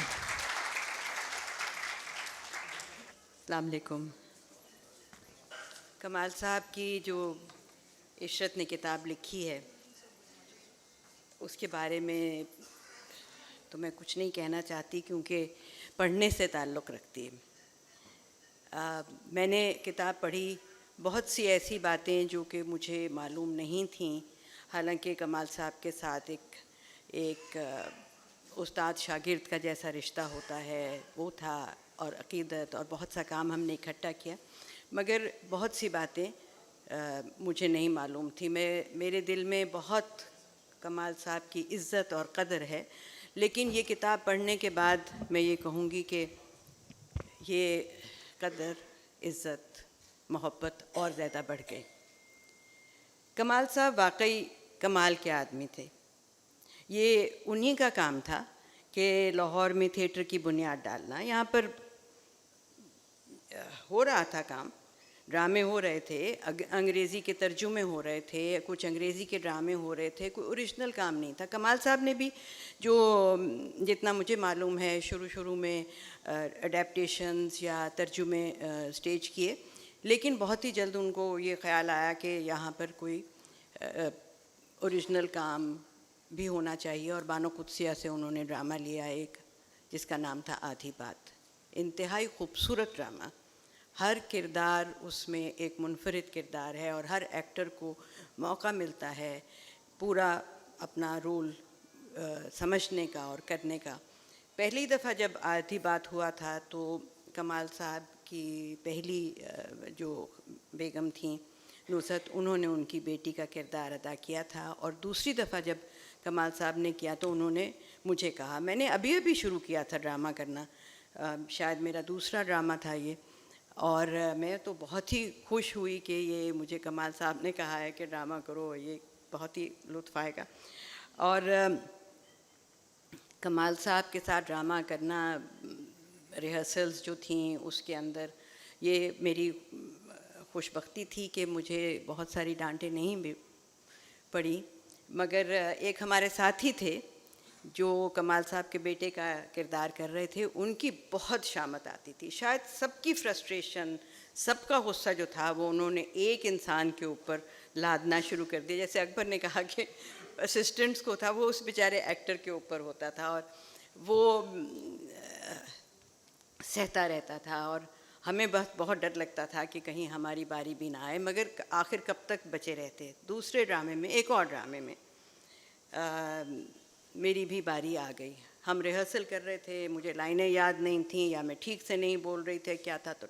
अस्सलाम वालेकुम। कमाल साहब की जो इशरत ने किताब लिखी है उसके बारे में तो मैं कुछ नहीं कहना चाहती, क्योंकि पढ़ने से ताल्लुक़ रखती है। मैंने किताब पढ़ी, बहुत सी ऐसी बातें जो कि मुझे मालूम नहीं थीं। हालांकि कमाल साहब के साथ एक उस्ताद शागिर्द का जैसा रिश्ता होता है वो था, और अक़ीदत और बहुत सा काम हमने इकट्ठा किया, मगर बहुत सी बातें मुझे नहीं मालूम थी। मेरे दिल में बहुत कमाल साहब की इज़्ज़त और क़दर है, लेकिन ये किताब पढ़ने के बाद मैं ये कहूँगी कि ये क़दर, इज़्ज़त, मोहब्बत और ज़्यादा बढ़ गई। कमाल साहब वाकई कमाल के आदमी थे। ये उन्हीं का काम था कि लाहौर में थिएटर की बुनियाद डालना। यहाँ पर हो रहा था काम, ड्रामे हो रहे थे, अंग्रेज़ी के तर्जुमे हो रहे थे, कुछ अंग्रेज़ी के ड्रामे हो रहे थे, कोई ओरिजिनल काम नहीं था। कमाल साहब ने भी जो जितना मुझे मालूम है शुरू में अडेप्टेशंस या तर्जुमे स्टेज किए, लेकिन बहुत ही जल्द उनको ये ख़्याल आया कि यहाँ पर कोई ओरिजिनल काम भी होना चाहिए, और बानो कुदसिया से उन्होंने ड्रामा लिया एक, जिसका नाम था आधी बात। इंतहाई खूबसूरत ड्रामा, हर किरदार उसमें एक मुनफरिद किरदार है और हर एक्टर को मौका मिलता है पूरा अपना रोल समझने का और करने का। पहली दफ़ा जब आधी बात हुआ था तो कमाल साहब की पहली जो बेगम थी नुसरत, उन्होंने उनकी बेटी का किरदार अदा किया था, और दूसरी दफ़ा जब कमाल साहब ने किया तो उन्होंने मुझे कहा, मैंने अभी शुरू किया था ड्रामा करना, शायद मेरा दूसरा ड्रामा था ये, और मैं तो बहुत ही खुश हुई कि ये मुझे कमाल साहब ने कहा है कि ड्रामा करो, ये बहुत ही लुत्फ़ आएगा। और कमाल साहब के साथ ड्रामा करना, रिहर्सल्स जो थी उसके अंदर, ये मेरी खुशबख्ती थी कि मुझे बहुत सारी डांटें नहीं भी पड़ी, मगर एक हमारे साथी थे जो कमाल साहब के बेटे का किरदार कर रहे थे, उनकी बहुत शामत आती थी। शायद सबकी फ्रस्ट्रेशन, सबका गुस्सा जो था वो उन्होंने एक इंसान के ऊपर लादना शुरू कर दिया। जैसे अकबर ने कहा कि असिस्टेंट्स को था, वो उस बेचारे एक्टर के ऊपर होता था और वो सहता रहता था, और हमें बहुत डर लगता था कि कहीं हमारी बारी भी ना आए, मगर आखिर कब तक बचे रहते। दूसरे ड्रामे में, एक और ड्रामे में मेरी भी बारी आ गई। हम रिहर्सल कर रहे थे, मुझे लाइनें याद नहीं थी या मैं ठीक से नहीं बोल रही थी क्या था, तो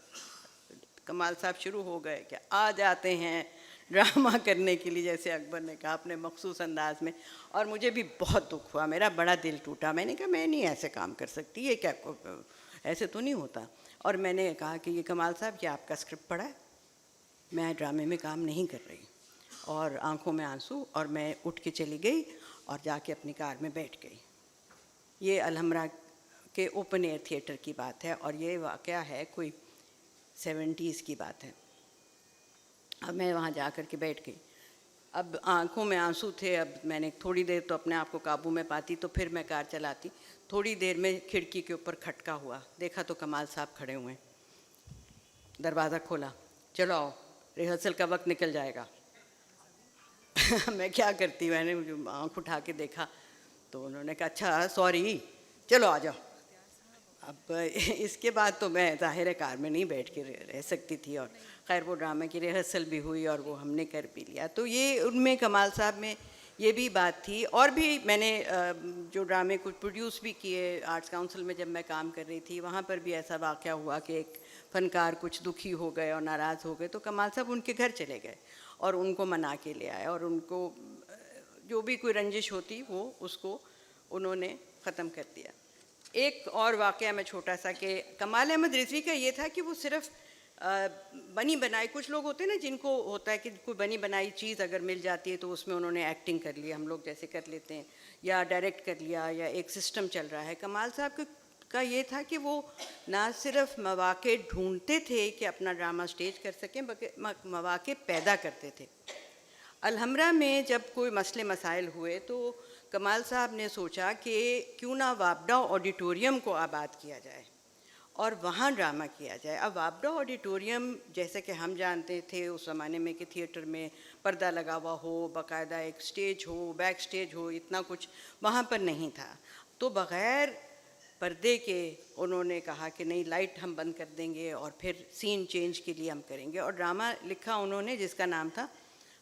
कमाल साहब शुरू हो गए कि आ जाते हैं ड्रामा करने के लिए, जैसे अकबर ने कहा अपने मखसूस अंदाज में, और मुझे भी बहुत दुख हुआ, मेरा बड़ा दिल टूटा। मैंने कहा मैं नहीं ऐसे काम कर सकती, ये क्या, ऐसे तो नहीं होता। और मैंने कहा कि ये कमाल साहब, ये आपका स्क्रिप्ट पढ़ा है, मैं ड्रामे में काम नहीं कर रही। और आंखों में आंसू, और मैं उठ के चली गई और जाके अपनी कार में बैठ गई। ये अलहमरा के ओपन एयर थिएटर की बात है, और ये वाक़या है कोई 70s की बात है। अब मैं वहाँ जा कर के बैठ गई, अब आंखों में आंसू थे। अब मैंने थोड़ी देर तो अपने आप को काबू में पाती, तो फिर मैं कार चलाती। थोड़ी देर में खिड़की के ऊपर खटका हुआ, देखा तो कमाल साहब खड़े हुए हैं। दरवाज़ा खोला, चलो आओ, रिहर्सल का वक्त निकल जाएगा। मैं क्या करती, मैंने आँख उठा के देखा तो उन्होंने कहा अच्छा सॉरी, चलो आ जाओ। अब इसके बाद तो मैं ज़ाहिर है कार में नहीं बैठ के रह सकती थी, और खैर वो ड्रामे की रिहर्सल भी हुई और वो हमने कर भी लिया। तो ये उनमें कमाल साहब में ये भी बात थी। और भी मैंने जो ड्रामे कुछ प्रोड्यूस भी किए, आर्ट्स काउंसिल में जब मैं काम कर रही थी, वहाँ पर भी ऐसा वाक़या हुआ कि एक फ़नकार कुछ दुखी हो गए और नाराज़ हो गए, तो कमाल साहब उनके घर चले गए और उनको मना के ले आए, और उनको जो भी कोई रंजिश होती वो उसको उन्होंने ख़त्म कर दिया। एक और वाक़या मैं छोटा सा, कि कमाल अहमद रिजवी का ये था कि वो सिर्फ़ बनी बनाई, कुछ लोग होते हैं ना जिनको होता है कि कोई बनी बनाई चीज़ अगर मिल जाती है तो उसमें उन्होंने एक्टिंग कर लिया, हम लोग जैसे कर लेते हैं, या डायरेक्ट कर लिया, या एक सिस्टम चल रहा है। कमाल साहब का ये था कि वो ना सिर्फ मौक़े ढूंढते थे कि अपना ड्रामा स्टेज कर सकें, बल्कि मौक़े पैदा करते थे। अलहमरा में जब कोई मसले मसाइल हुए तो कमाल साहब ने सोचा कि क्यों ना वापडा ऑडिटोरियम को आबाद किया जाए और वहाँ ड्रामा किया जाए। अब वापडा ऑडिटोरियम जैसे कि हम जानते थे उस ज़माने में कि थिएटर में पर्दा लगा हुआ हो, बाकायदा एक स्टेज हो, बैक स्टेज हो, इतना कुछ वहाँ पर नहीं था। तो बग़ैर पर्दे के उन्होंने कहा कि नहीं, लाइट हम बंद कर देंगे और फिर सीन चेंज के लिए हम करेंगे, और ड्रामा लिखा उन्होंने जिसका नाम था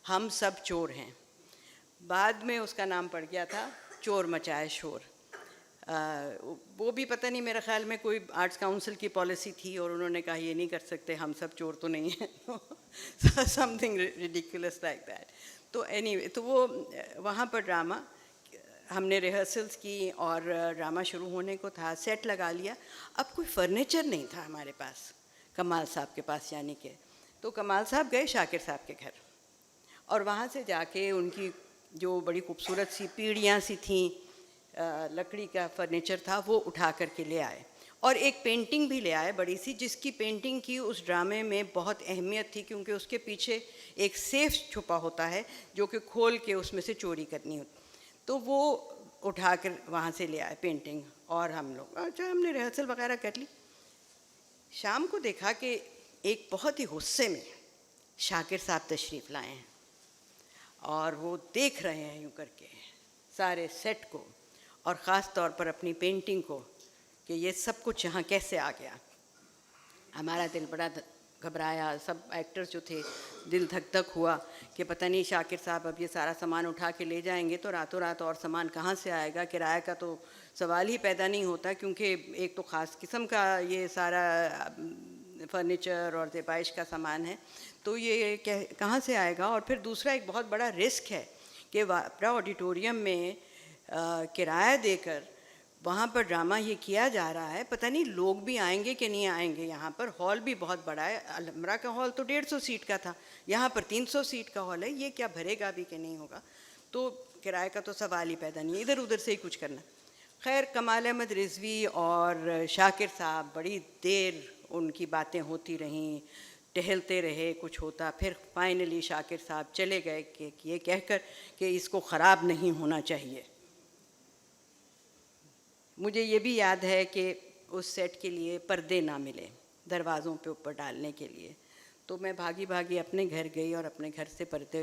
हम सब चोर हैं। बाद में उसका नाम पड़ गया था चोर मचाए शोर। वो भी पता नहीं, मेरे ख्याल में कोई आर्ट्स काउंसिल की पॉलिसी थी और उन्होंने कहा ये नहीं कर सकते, हम सब चोर तो नहीं हैं समथिंग रिडिकुलस लाइक दैट। तो एनीवे, तो वो वहाँ पर ड्रामा हमने रिहर्सल्स की और ड्रामा शुरू होने को था, सेट लगा लिया। अब कोई फर्नीचर नहीं था हमारे पास, कमाल साहब के पास यानी कि। तो कमाल साहब गए शाकिर साहब के घर और वहाँ से जाके उनकी जो बड़ी खूबसूरत सी पीढ़ियाँ सी थीं, लकड़ी का फर्नीचर था, वो उठा कर के ले आए और एक पेंटिंग भी ले आए बड़ी सी, जिसकी पेंटिंग की उस ड्रामे में बहुत अहमियत थी क्योंकि उसके पीछे एक सेफ छुपा होता है जो कि खोल के उसमें से चोरी करनी होती। तो वो उठा कर वहाँ से ले आए पेंटिंग और हम लोग अच्छा हमने रिहर्सल वगैरह कर ली। शाम को देखा कि एक बहुत ही गुस्से में शाकिर साहब तशरीफ़ लाए हैं और वो देख रहे हैं यूँ करके सारे सेट को और ख़ास तौर पर अपनी पेंटिंग को कि ये सब कुछ यहाँ कैसे आ गया। हमारा दिल बड़ा घबराया, सब एक्टर्स जो थे दिल धक धक हुआ कि पता नहीं शाकिर साहब अब ये सारा सामान उठा के ले जाएंगे तो रातों रात और सामान कहाँ से आएगा, किराए का तो सवाल ही पैदा नहीं होता क्योंकि एक तो ख़ास किस्म का ये सारा फर्नीचर और ज़ेबाइश का सामान है, तो ये कहाँ से आएगा। और फिर दूसरा एक बहुत बड़ा रिस्क है कि वापरा ऑडिटोरियम में किराया देकर वहाँ पर ड्रामा ये किया जा रहा है, पता नहीं लोग भी आएंगे कि नहीं आएंगे। यहाँ पर हॉल भी बहुत बड़ा है, अलमरा का हॉल तो 150 सीट का था, यहाँ पर 300 सीट का हॉल है, ये क्या भरेगा भी कि नहीं होगा। तो किराए का तो सवाल ही पैदा नहीं है, इधर उधर से ही कुछ करना। खैर कमाल अहमद रिजवी और शाकिर साहब बड़ी देर उनकी बातें होती रहीं, टहलते रहे, कुछ होता, फिर फाइनली शाकिर साहब चले गए कि ये कहकर कि इसको ख़राब नहीं होना चाहिए। मुझे ये भी याद है कि उस सेट के लिए पर्दे ना मिले दरवाज़ों पे ऊपर डालने के लिए, तो मैं भागी भागी अपने घर गई और अपने घर से पर्दे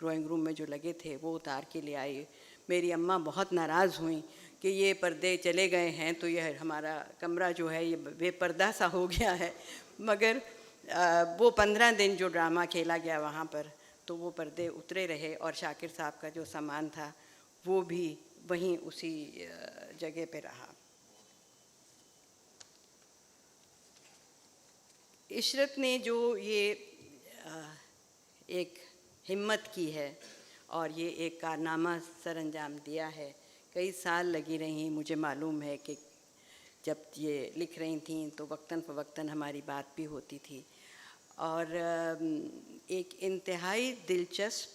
ड्राइंग रूम में जो लगे थे वो उतार के ले आई। मेरी अम्मा बहुत नाराज़ हुई कि ये पर्दे चले गए हैं तो ये हमारा कमरा जो है ये बेपर्दा सा हो गया है। मगर वो 15 दिन जो ड्रामा खेला गया वहाँ पर, तो वो पर्दे उतरे रहे और शाकिर साहब का जो सामान था वो भी वहीं उसी जगह पे रहा। इशरत ने जो ये एक हिम्मत की है और ये एक कारनामा सरअंजाम दिया है, कई साल लगी रही। मुझे मालूम है कि जब ये लिख रही थी तो वक्तन फ़वक्तन हमारी बात भी होती थी और एक इंतहाई दिलचस्प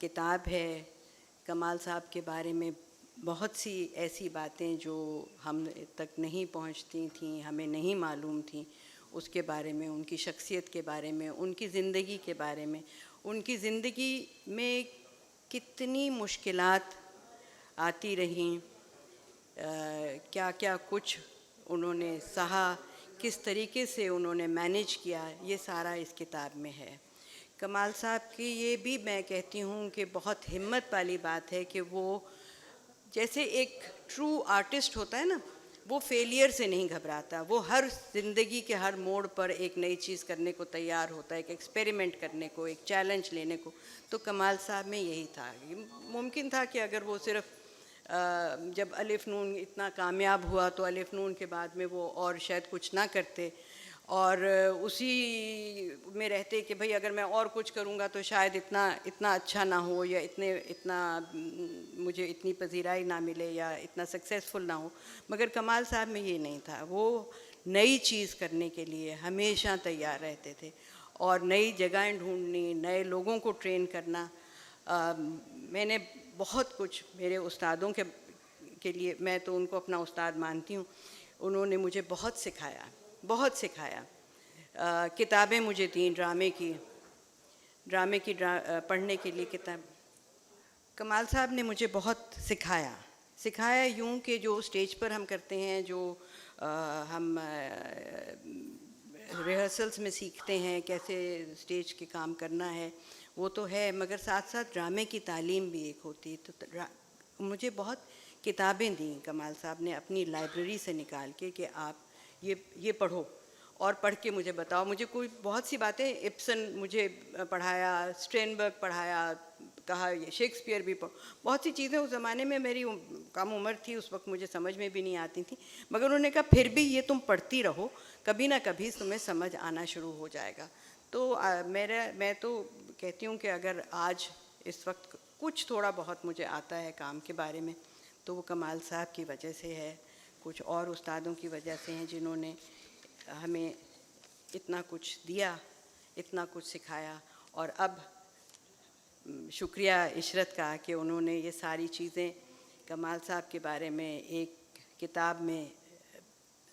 किताब है। कमाल साहब के बारे में बहुत सी ऐसी बातें जो हम तक नहीं पहुंचती थीं, हमें नहीं मालूम थी, उसके बारे में, उनकी शख्सियत के बारे में, उनकी ज़िंदगी के बारे में, उनकी ज़िंदगी में कितनी मुश्किलात आती रहीं, क्या क्या कुछ उन्होंने सहा, किस तरीके से उन्होंने मैनेज किया, ये सारा इस किताब में है। कमाल साहब की ये भी मैं कहती हूँ कि बहुत हिम्मत वाली बात है कि वो जैसे एक ट्रू आर्टिस्ट होता है ना, वो फेलियर से नहीं घबराता, वो हर ज़िंदगी के हर मोड़ पर एक नई चीज़ करने को तैयार होता है, एक एक्सपेरिमेंट करने को, एक चैलेंज लेने को। तो कमाल साहब में यही था। मुमकिन था कि अगर वो सिर्फ जब अलिफ नून इतना कामयाब हुआ तो अलिफ नून के बाद में वो और शायद कुछ ना करते और उसी में रहते कि भाई अगर मैं और कुछ करूँगा तो शायद इतना अच्छा ना हो या मुझे इतनी पजीराई ना मिले या इतना सक्सेसफुल ना हो। मगर कमाल साहब में ये नहीं था, वो नई चीज़ करने के लिए हमेशा तैयार रहते थे और नई जगहें ढूंढनी, नए लोगों को ट्रेन करना। मैंने बहुत कुछ मेरे उस्तादों के लिए, मैं तो उनको अपना उस्ताद मानती हूँ, उन्होंने मुझे बहुत सिखाया। किताबें मुझे दी ड्रामे की पढ़ने के लिए किताब। कमाल साहब ने मुझे बहुत सिखाया यूँ कि जो स्टेज पर हम करते हैं, जो हम रिहर्सल्स में सीखते हैं कैसे स्टेज के काम करना है, वो तो है, मगर साथ साथ ड्रामे की तालीम भी एक होती है। तो मुझे बहुत किताबें दी कमाल साहब ने अपनी लाइब्रेरी से निकाल के कि आप ये पढ़ो और पढ़ के मुझे बताओ। मुझे कोई बहुत सी बातें, इब्सन मुझे पढ़ाया, स्ट्रेनबर्ग पढ़ाया, कहा ये शेक्सपियर भी बहुत सी चीज़ें उस ज़माने में मेरी कम उम्र थी, उस वक्त मुझे समझ में भी नहीं आती थी, मगर उन्होंने कहा फिर भी ये तुम पढ़ती रहो, कभी ना कभी तुम्हें समझ आना शुरू हो जाएगा। तो मैं तो कहती हूँ कि अगर आज इस वक्त कुछ थोड़ा बहुत मुझे आता है काम के बारे में तो वो कमाल साहब की वजह से है, कुछ और उस्तादों की वजह से हैं जिन्होंने हमें इतना कुछ दिया, इतना कुछ सिखाया। और अब शुक्रिया इशरत का कि उन्होंने ये सारी चीज़ें कमाल साहब के बारे में एक किताब में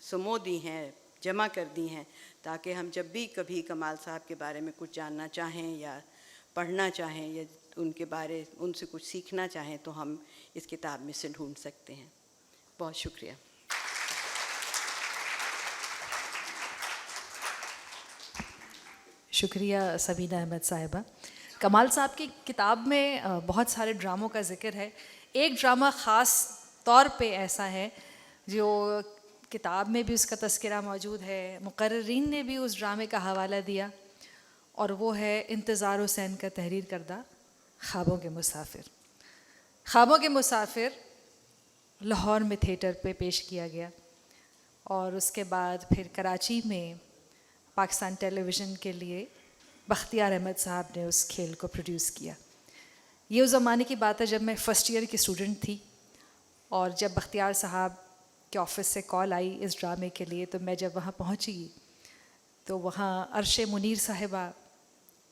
समो दी हैं, जमा कर दी हैं, ताकि हम जब भी कभी कमाल साहब के बारे में कुछ जानना चाहें या पढ़ना चाहें या उनसे कुछ सीखना चाहें तो हम इस किताब में से ढूंढ सकते हैं। बहुत शुक्रिया। शुक्रिया सबीना अहमद साहिबा। कमाल साहब की किताब में बहुत सारे ड्रामों का जिक्र है। एक ड्रामा ख़ास तौर पे ऐसा है जो किताब में भी उसका तज़किरा मौजूद है, मुक़र्रिरीन ने भी उस ड्रामे का हवाला दिया, और वो है इंतज़ार हुसैन का तहरीर करदा ख्वाबों के मुसाफिर। ख्वाबों के मुसाफिर लाहौर में थिएटर पे पेश किया गया और उसके बाद फिर कराची में पाकिस्तान टेलीविज़न के लिए बख्तियार अहमद साहब ने उस खेल को प्रोड्यूस किया। ये उस ज़माने की बात है जब मैं फ़र्स्ट ईयर की स्टूडेंट थी, और जब बख्तियार साहब के ऑफ़िस से कॉल आई इस ड्रामे के लिए तो मैं जब वहाँ पहुँची तो वहाँ अर्श मुनीर साहिबा,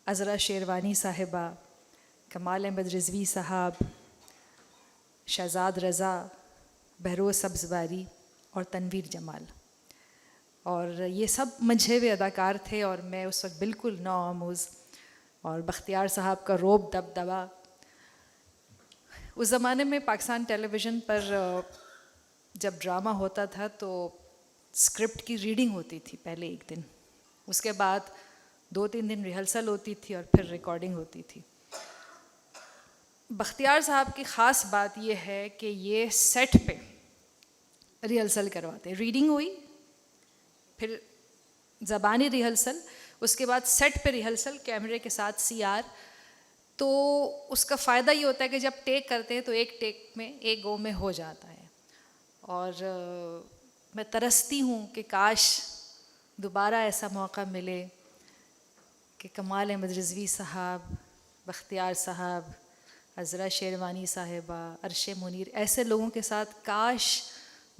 अज़रा शेरवानी साहिबा, कमाल अहमद रिज़वी साहब, शहज़ाद रज़ा, बहरोज़ सब्ज़वारी और तनवीर जमाल, और ये सब मंझे हुए अदाकार थे और मैं उस वक्त बिल्कुल नौआमूज़, और बख्तियार साहब का रोब दबदबा। उस ज़माने में पाकिस्तान टेलीविज़न पर जब ड्रामा होता था तो स्क्रिप्ट की रीडिंग होती थी पहले एक दिन, उसके बाद 2-3 दिन रिहर्सल होती थी और फिर रिकॉर्डिंग होती थी। बख्तियार साहब की ख़ास बात यह है कि ये सेट पे रिहर्सल करवाते, रीडिंग हुई, फिर ज़बानी रिहर्सल, उसके बाद सेट पे रिहर्सल कैमरे के साथ CR। तो उसका फ़ायदा ये होता है कि जब टेक करते हैं तो एक टेक में, एक गो में हो जाता है। और मैं तरसती हूँ कि काश दोबारा ऐसा मौका मिले कि कमाल अहमद रिज़वी साहब, बख्तियार साहब, अज़रा शेरवानी साहिबा, अर्श मुनीर, ऐसे लोगों के साथ काश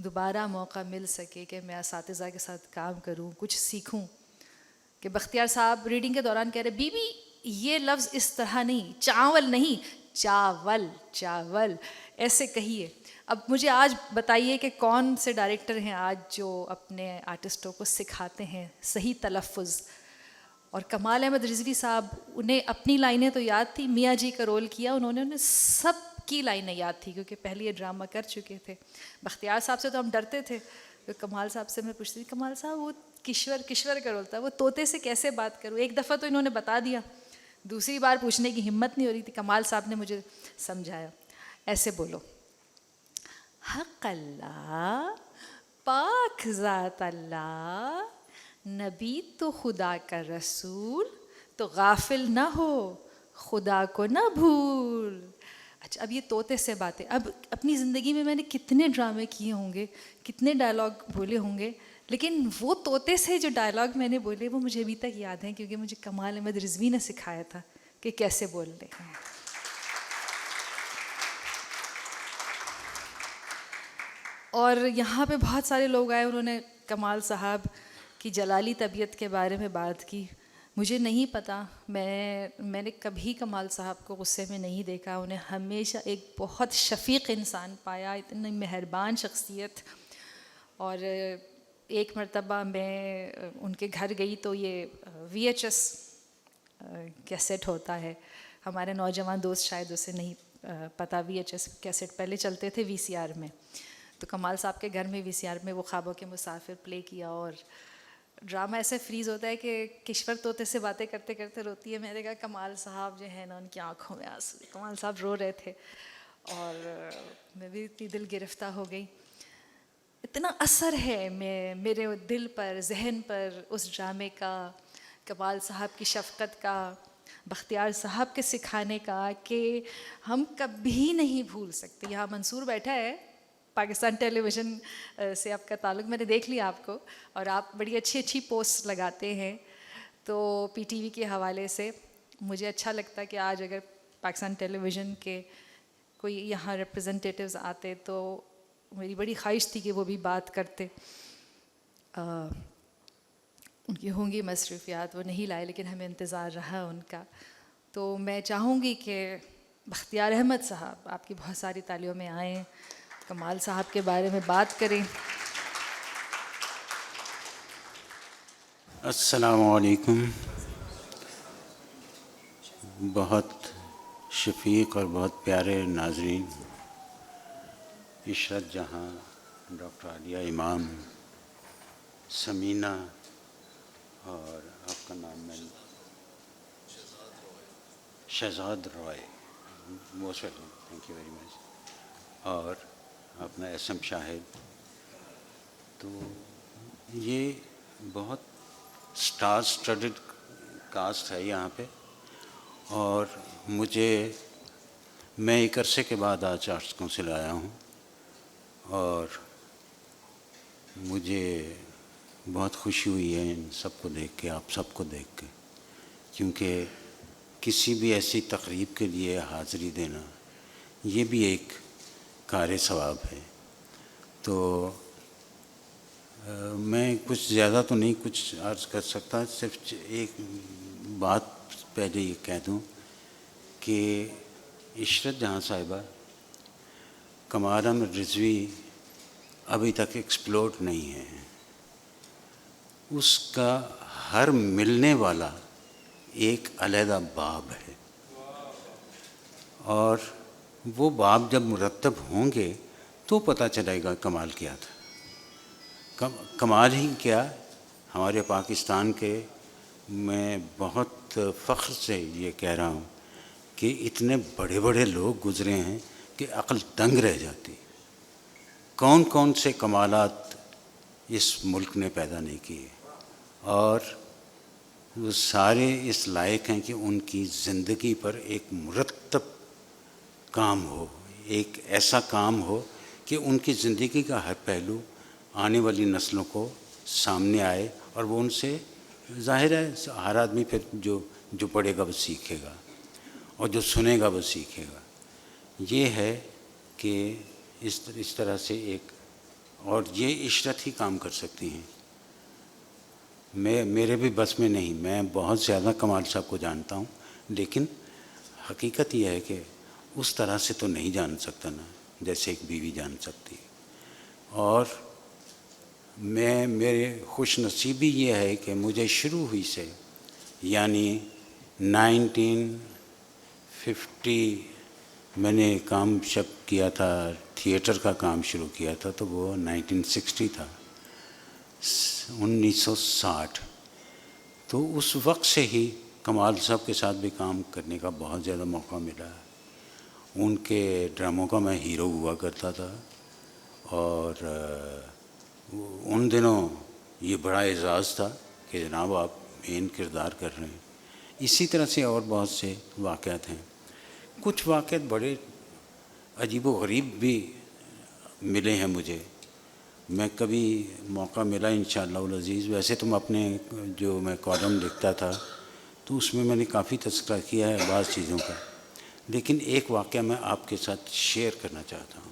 दोबारा मौका मिल सके कि मैं असातिज़ा के साथ काम करूं, कुछ सीखूं। कि बख्तियार साहब रीडिंग के दौरान कह रहे, बीबी ये लफ्ज़ इस तरह नहीं, चावल नहीं, चावल चावल ऐसे कहिए। अब मुझे आज बताइए कि कौन से डायरेक्टर हैं आज जो अपने आर्टिस्टों को सिखाते हैं सही तलफ़्फ़ुज़। और कमाल अहमद रिज़वी साहब, उन्हें अपनी लाइनें तो याद थी, मियाँ जी का रोल किया उन्होंने, उन्हें सब की लाइनें याद थी क्योंकि पहले ये ड्रामा कर चुके थे। बख्तियार साहब से तो हम डरते थे, तो कमाल साहब से मैं पूछती थी, कमाल साहब वो किश्वर का रोल था, वो तोते से कैसे बात करूँ? एक दफ़ा तो इन्होंने बता दिया, दूसरी बार पूछने की हिम्मत नहीं हो रही थी। कमाल साहब ने मुझे समझाया, ऐसे बोलो, हक़ अल्लाह, पाक ज़ात अल्लाह, नबी तो खुदा का रसूल, तो गाफिल ना हो, खुदा को ना भूल। अच्छा, अब ये तोते से बातें, अब अपनी ज़िंदगी में मैंने कितने ड्रामे किए होंगे, कितने डायलॉग बोले होंगे, लेकिन वो तोते से जो डायलॉग मैंने बोले वो मुझे अभी तक याद हैं क्योंकि मुझे कमाल अहमद रिज़वी ने सिखाया था कि कैसे बोलने हैं। और यहाँ पे बहुत सारे लोग आए, उन्होंने कमाल साहब की जलाली तबीयत के बारे में बात की। मुझे नहीं पता, मैंने कभी कमाल साहब को गुस्से में नहीं देखा, उन्हें हमेशा एक बहुत शफ़ीक़ इंसान पाया, इतनी मेहरबान शख्सियत। और एक मरतबा मैं उनके घर गई तो ये VHS कैसेट होता है, हमारे नौजवान दोस्त शायद उसे नहीं पता, VHS कैसेट पहले चलते थे VCR में। तो कमाल साहब के घर में VCR में वो ख्वाबों के मुसाफिर प्ले किया और ड्रामा ऐसे फ्रीज़ होता है कि किश्वर तोते से बातें करते करते रोती है। मैंने कहा कमाल साहब जो है ना, उनकी आँखों में आंसू, कमाल साहब रो रहे थे और मैं भी इतनी दिल गिरफ्तार हो गई। इतना असर है मेरे दिल पर, जहन पर उस ड्रामे का, कमाल साहब की शफ़क़त का, बख्तियार साहब के सिखाने का कि हम कभी नहीं भूल सकते। यहाँ मंसूर बैठा है, पाकिस्तान टेलीविज़न से आपका ताल्लुक़, मैंने देख लिया आपको, और आप बड़ी अच्छी अच्छी पोस्ट लगाते हैं। तो पीटीवी के हवाले से मुझे अच्छा लगता कि आज अगर पाकिस्तान टेलीविज़न के कोई यहाँ रिप्रेजेंटेटिव्स आते तो मेरी बड़ी ख्वाहिश थी कि वो भी बात करते। उनकी होंगी मसरूफ़ियात, वो नहीं लाए, लेकिन हमें इंतज़ार रहा उनका। तो मैं चाहूँगी कि बख्तियार अहमद साहब आपकी बहुत सारी तालियों में आएँ, कमाल साहब के बारे में बात करें। अस्सलामुअलैकुम। बहुत शफीक और बहुत प्यारे नाज़रीन, इशरत जहाँ, डॉक्टर आलिया इमाम, समीना, और आपका नाम मैं Shahzad Roy, most welcome, thank you very much, और अपना एसएम शाहिद। तो ये बहुत स्टार स्टडेड कास्ट है यहाँ पे, और मैं एक अरसे के बाद आज आर्ट्स काउंसिल आया हूँ, और मुझे बहुत खुशी हुई है इन सबको देख के, आप सबको देख के, क्योंकि किसी भी ऐसी तकरीब के लिए हाज़िरी देना ये भी एक कार सवाब है। तो मैं कुछ ज़्यादा तो नहीं कुछ अर्ज़ कर सकता, सिर्फ एक बात पहले ये कह दूँ कि इशरत जहाँ साहिबा, कमाल अहमद रिजवी अभी तक एक्सप्लोर्ड नहीं है। उसका हर मिलने वाला एक अलहदा बाब है, और वो बाब जब मुरतब होंगे तो पता चलेगा कमाल क्या था। कमाल ही क्या, हमारे पाकिस्तान के, मैं बहुत फ़ख्र से ये कह रहा हूँ कि इतने बड़े बड़े लोग गुज़रे हैं कि अक्ल दंग रह जाती। कौन कौन से कमालात इस मुल्क ने पैदा नहीं किए, और वो सारे इस लायक हैं कि उनकी ज़िंदगी पर एक मुरतब काम हो, एक ऐसा काम हो कि उनकी ज़िंदगी का हर पहलू आने वाली नस्लों को सामने आए, और वो उनसे, ज़ाहिर है हर आदमी फिर जो पढ़ेगा वो सीखेगा, और जो सुनेगा वो सीखेगा। ये है कि इस तरह से एक, और ये इशरत ही काम कर सकती हैं। मेरे भी बस में नहीं, मैं बहुत ज़्यादा कमाल साहब को जानता हूँ, लेकिन हकीकत यह है कि उस तरह से तो नहीं जान सकता ना, जैसे एक बीवी जान सकती है। और मेरे खुशनसीबी ये है कि मुझे शुरू हुई से, यानी 1950 मैंने काम जब किया था, थिएटर का काम शुरू किया था, तो वो 1960 था, 1960। तो उस वक्त से ही कमाल साहब के साथ भी काम करने का बहुत ज़्यादा मौका मिला। उनके ड्रामों का मैं हीरो हुआ करता था, और उन दिनों ये बड़ा एज़ाज़ था कि जनाब आप मेन किरदार कर रहे हैं। इसी तरह से और बहुत से वाक़यात हैं। कुछ वाक़यात बड़े अजीब व गरीब भी मिले हैं मुझे। मैं कभी मौका मिला इंशाअल्लाह अज़ीज़, वैसे तो मैं अपने जो मैं कॉलम लिखता था तो उसमें मैंने काफ़ी तज़किरा किया है बाज़ चीज़ों का, लेकिन एक वाक़या मैं आपके साथ शेयर करना चाहता हूँ,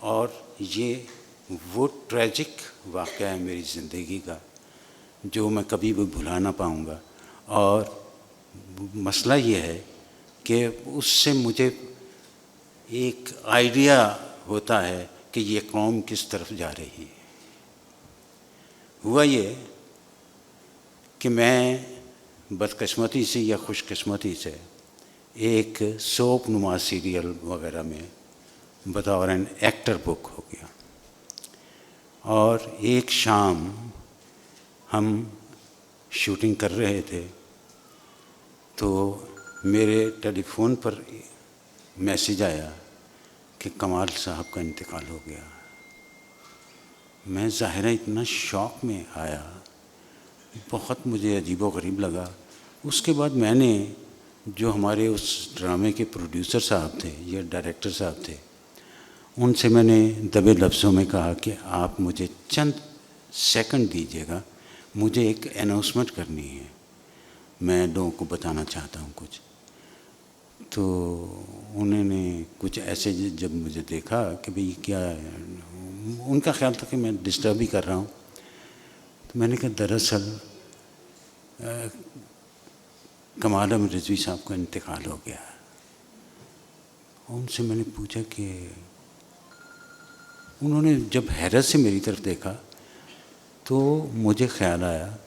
और ये वो ट्रेजिक वाक़या है मेरी ज़िंदगी का जो मैं कभी भी भुला ना पाऊँगा। और मसला ये है कि उससे मुझे एक आइडिया होता है कि ये कौम किस तरफ जा रही है। हुआ ये कि मैं बदकिस्मती से या खुशकिस्मती से एक सोप नुमा सीरियल वगैरह में बतौर एन एक्टर बुक हो गया, और एक शाम हम शूटिंग कर रहे थे तो मेरे टेलीफोन पर मैसेज आया कि कमाल साहब का इंतकाल हो गया। मैं ज़ाहिर इतना शौक़ में आया, बहुत मुझे अजीब व गरीब लगा, उसके बाद मैंने जो हमारे उस ड्रामे के प्रोड्यूसर साहब थे या डायरेक्टर साहब थे, उनसे मैंने दबे लफ्ज़ों में कहा कि आप मुझे चंद सेकंड दीजिएगा, मुझे एक अनाउंसमेंट करनी है, मैं लोगों को बताना चाहता हूँ कुछ। तो उन्होंने कुछ ऐसे जब मुझे देखा कि भाई क्या है, उनका ख्याल था कि मैं डिस्टर्ब ही कर रहा हूँ, तो मैंने कहा दरअसल कमाल अहमद रिजवी साहब का इंतकाल हो गया। उनसे मैंने पूछा कि उन्होंने जब हैरत से मेरी तरफ देखा तो मुझे ख्याल आया,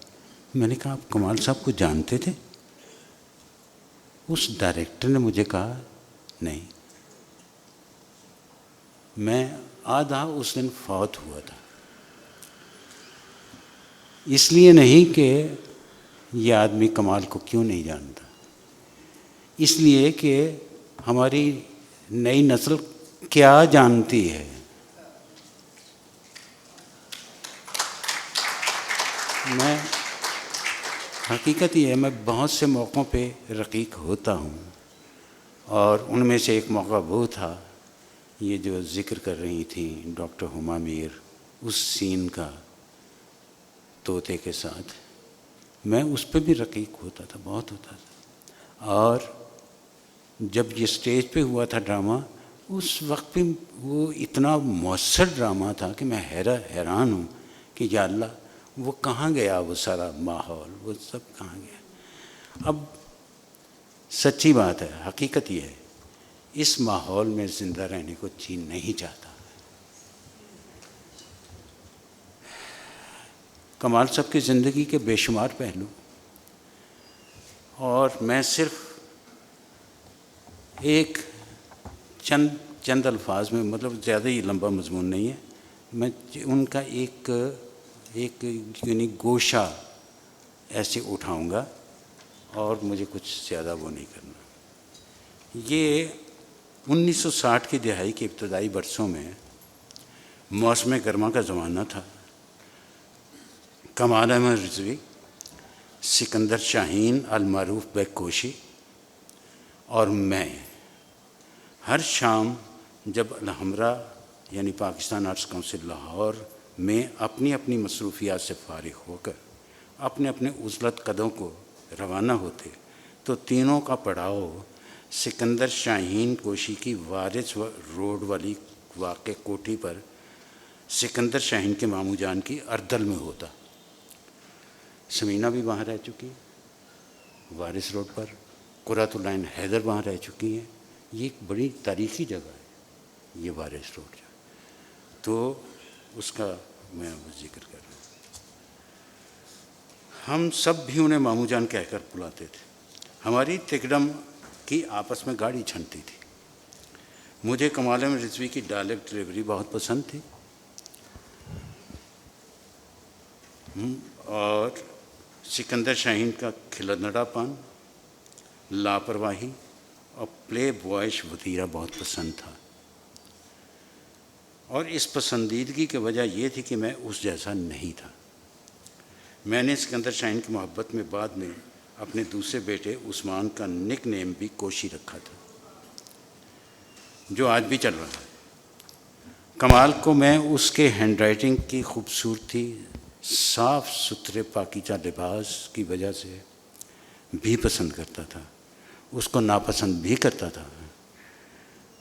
मैंने कहा आप कमाल साहब को जानते थे? उस डायरेक्टर ने मुझे कहा नहीं, मैं आधा उस दिन फौत हुआ था, इसलिए नहीं कि ये आदमी कमाल को क्यों नहीं जानता, इसलिए कि हमारी नई नस्ल क्या जानती है। मैं हकीकत ये है, मैं बहुत से मौक़ों पे रकीक होता हूँ, और उनमें से एक मौका वो था, ये जो ज़िक्र कर रही थी डॉक्टर हुमा मीर, उस सीन का तोते के साथ, मैं उस पर भी रकीक होता था, बहुत होता था। और जब ये स्टेज पे हुआ था ड्रामा, उस वक्त भी वो इतना मौसर ड्रामा था कि मैं हैरान हूँ कि या अल्लाह वो कहाँ गया, वो सारा माहौल, वो सब कहाँ गया। अब सच्ची बात है, हकीकत ये है, इस माहौल में ज़िंदा रहने को जी नहीं चाहता। कमाल साहब की ज़िंदगी के बेशुमार पहलू, और मैं सिर्फ एक चंद अल्फाज में, मतलब ज़्यादा ही लंबा मजमून नहीं है, मैं उनका एक यानी गोशा ऐसे उठाऊंगा, और मुझे कुछ ज़्यादा वो नहीं करना। ये 1960 की दिहाई के इब्तदाई बरसों में मौसम गर्मा का ज़माना था। कमाल अहमद रिजवी, सिकंदर शाहीन अलमारूफ बेग कोशी और मैं हर शाम जब अलहमरा यानी पाकिस्तान आर्ट्स काउंसिल लाहौर में अपनी अपनी मसरूफियात से फारिग होकर अपने अपने उजलत कदों को रवाना होते, तो तीनों का पड़ाव सिकंदर शाहीन कोशी की वारिस रोड वाली वाक़े कोठी पर सिकंदर शाहीन के मामू जान की अर्दल में होता। समीना भी वहाँ रह चुकी है, वारिस रोड पर कुरातुल्लाइन हैदर वहाँ रह चुकी हैं। ये एक बड़ी तारीख़ी जगह है ये वारिस रोड, तो उसका मैं जिक्र कर रहा हूँ। हम सब भी उन्हें मामू जान कहकर बुलाते थे। हमारी तिकड़म की आपस में गाड़ी छनती थी। मुझे कमाल अहमद रिजवी की डायलेक्ट डिलीवरी बहुत पसंद थी, और सिकंदर शाहीन का खिलनड़ापन, लापरवाही और प्ले बॉयश वतीरा बहुत पसंद था। और इस पसंदीदगी की वजह यह थी कि मैं उस जैसा नहीं था। मैंने सिकंदर शाहीन की मोहब्बत में बाद में अपने दूसरे बेटे उस्मान का निक नेम भी कोशी रखा था, जो आज भी चल रहा है। कमाल को मैं उसके हैंडराइटिंग की खूबसूरती, साफ़ सुथरे पाकीज़ा लिबास की वजह से भी पसंद करता था, उसको नापसंद भी करता था।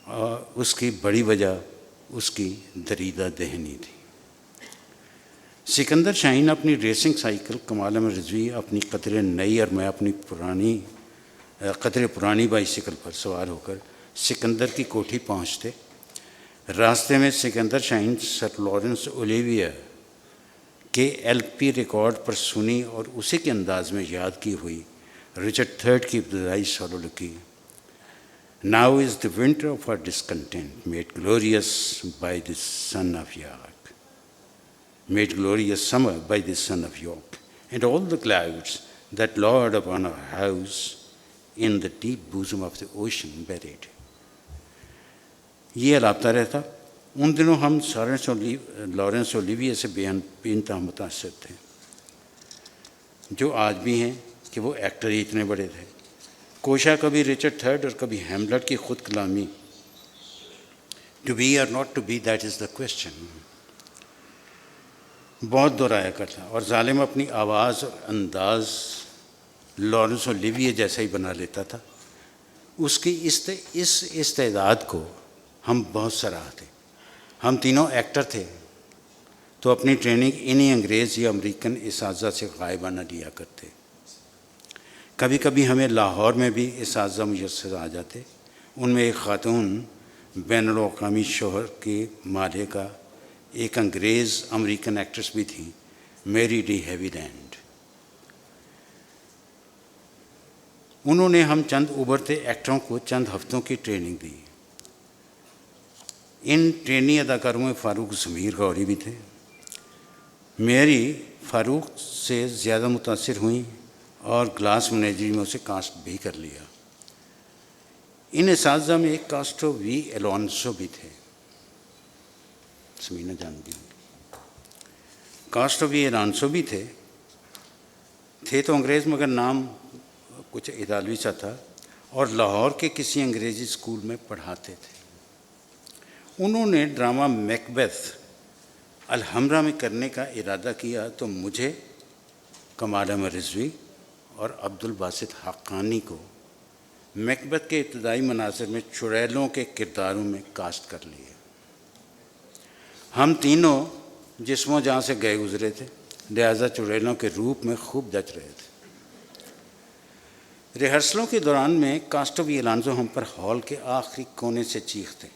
और उसकी बड़ी वजह उसकी दरीदा दहनी थी। सिकंदर शाहीन अपनी रेसिंग साइकिल, कमाल अहमद रिजवी अपनी कदरे नई और मैं अपनी कदरे पुरानी बाइसिकल पर सवार होकर सिकंदर की कोठी पहुंचते। रास्ते में Sikandar Shaheen sir Lawrence Olivia के एलपी रिकॉर्ड पर सुनी और उसी के अंदाज में याद की हुई रिचर्ड थर्ड की इब्तदाई सोलोलुकी, Now is the winter of our discontent, made glorious by the son of York, made glorious summer by the son of York, and all the clouds that lord upon our house in the deep bosom of the ocean buried. ये लापता रहता। उन दिनों हम Lawrence Olivia से बेइंतहा मुतासिर थे, जो आज भी हैं कि वो एक्टर ही इतने बड़े थे। कोशा कभी रिचर्ड थर्ड और कभी हैमलेट की खुद कलामी, टू बी और not to be that is the question, बहुत दोहराया करता। और जालिम अपनी आवाज़ और अंदाज़ लॉरेंस ओलिविये जैसा ही बना लेता था। उसकी इस इस्तेदाद को हम बहुत सराहते। हम तीनों एक्टर थे तो अपनी ट्रेनिंग इन्हीं अंग्रेज़ या अमेरिकन इसाज़ा से गायबाना लिया करते। कभी कभी हमें लाहौर में भी इसाज़ा मुयस्सर आ जाते। उनमें एक ख़ातून बैनुल-अक़वामी शोहर के मालिका एक अंग्रेज़ अमेरिकन एक्ट्रेस भी थी, मेरी डी हैवीलैंड। उन्होंने हम चंद उभरते एक्टरों को चंद हफ्तों की ट्रेनिंग दी। इन ट्रेनी अदाकारों में फ़ारूक ज़मीर गौरी भी थे। मेरी फ़ारूक से ज़्यादा मुतासिर हुई और ग्लास मैनेजरी में उसे कास्ट भी कर लिया। इन इसाज़ा में एक कास्टो वी एलोंसो भी थे, समीना जानती होंगी। कास्टो वी एलोंसो भी थे तो अंग्रेज़ मगर नाम कुछ इतालवी सा था और लाहौर के किसी अंग्रेज़ी स्कूल में पढ़ाते थे। उन्होंने ड्रामा मैकबेथ अलहमरा में करने का इरादा किया तो मुझे, कमाल अहमद रिजवी और अब्दुल बासित हक्कानी को मैकबेथ के इब्तदाई मनासिर में चुड़ैलों के किरदारों में कास्ट कर लिया। हम तीनों जिस्मों जहाँ से गए गुजरे थे, लिहाजा चुड़ैलों के रूप में खूब जच रहे थे। रिहर्सलों के दौरान में कास्टो वी एलोंसो हम पर हॉल के आखिरी कोने से चीखते,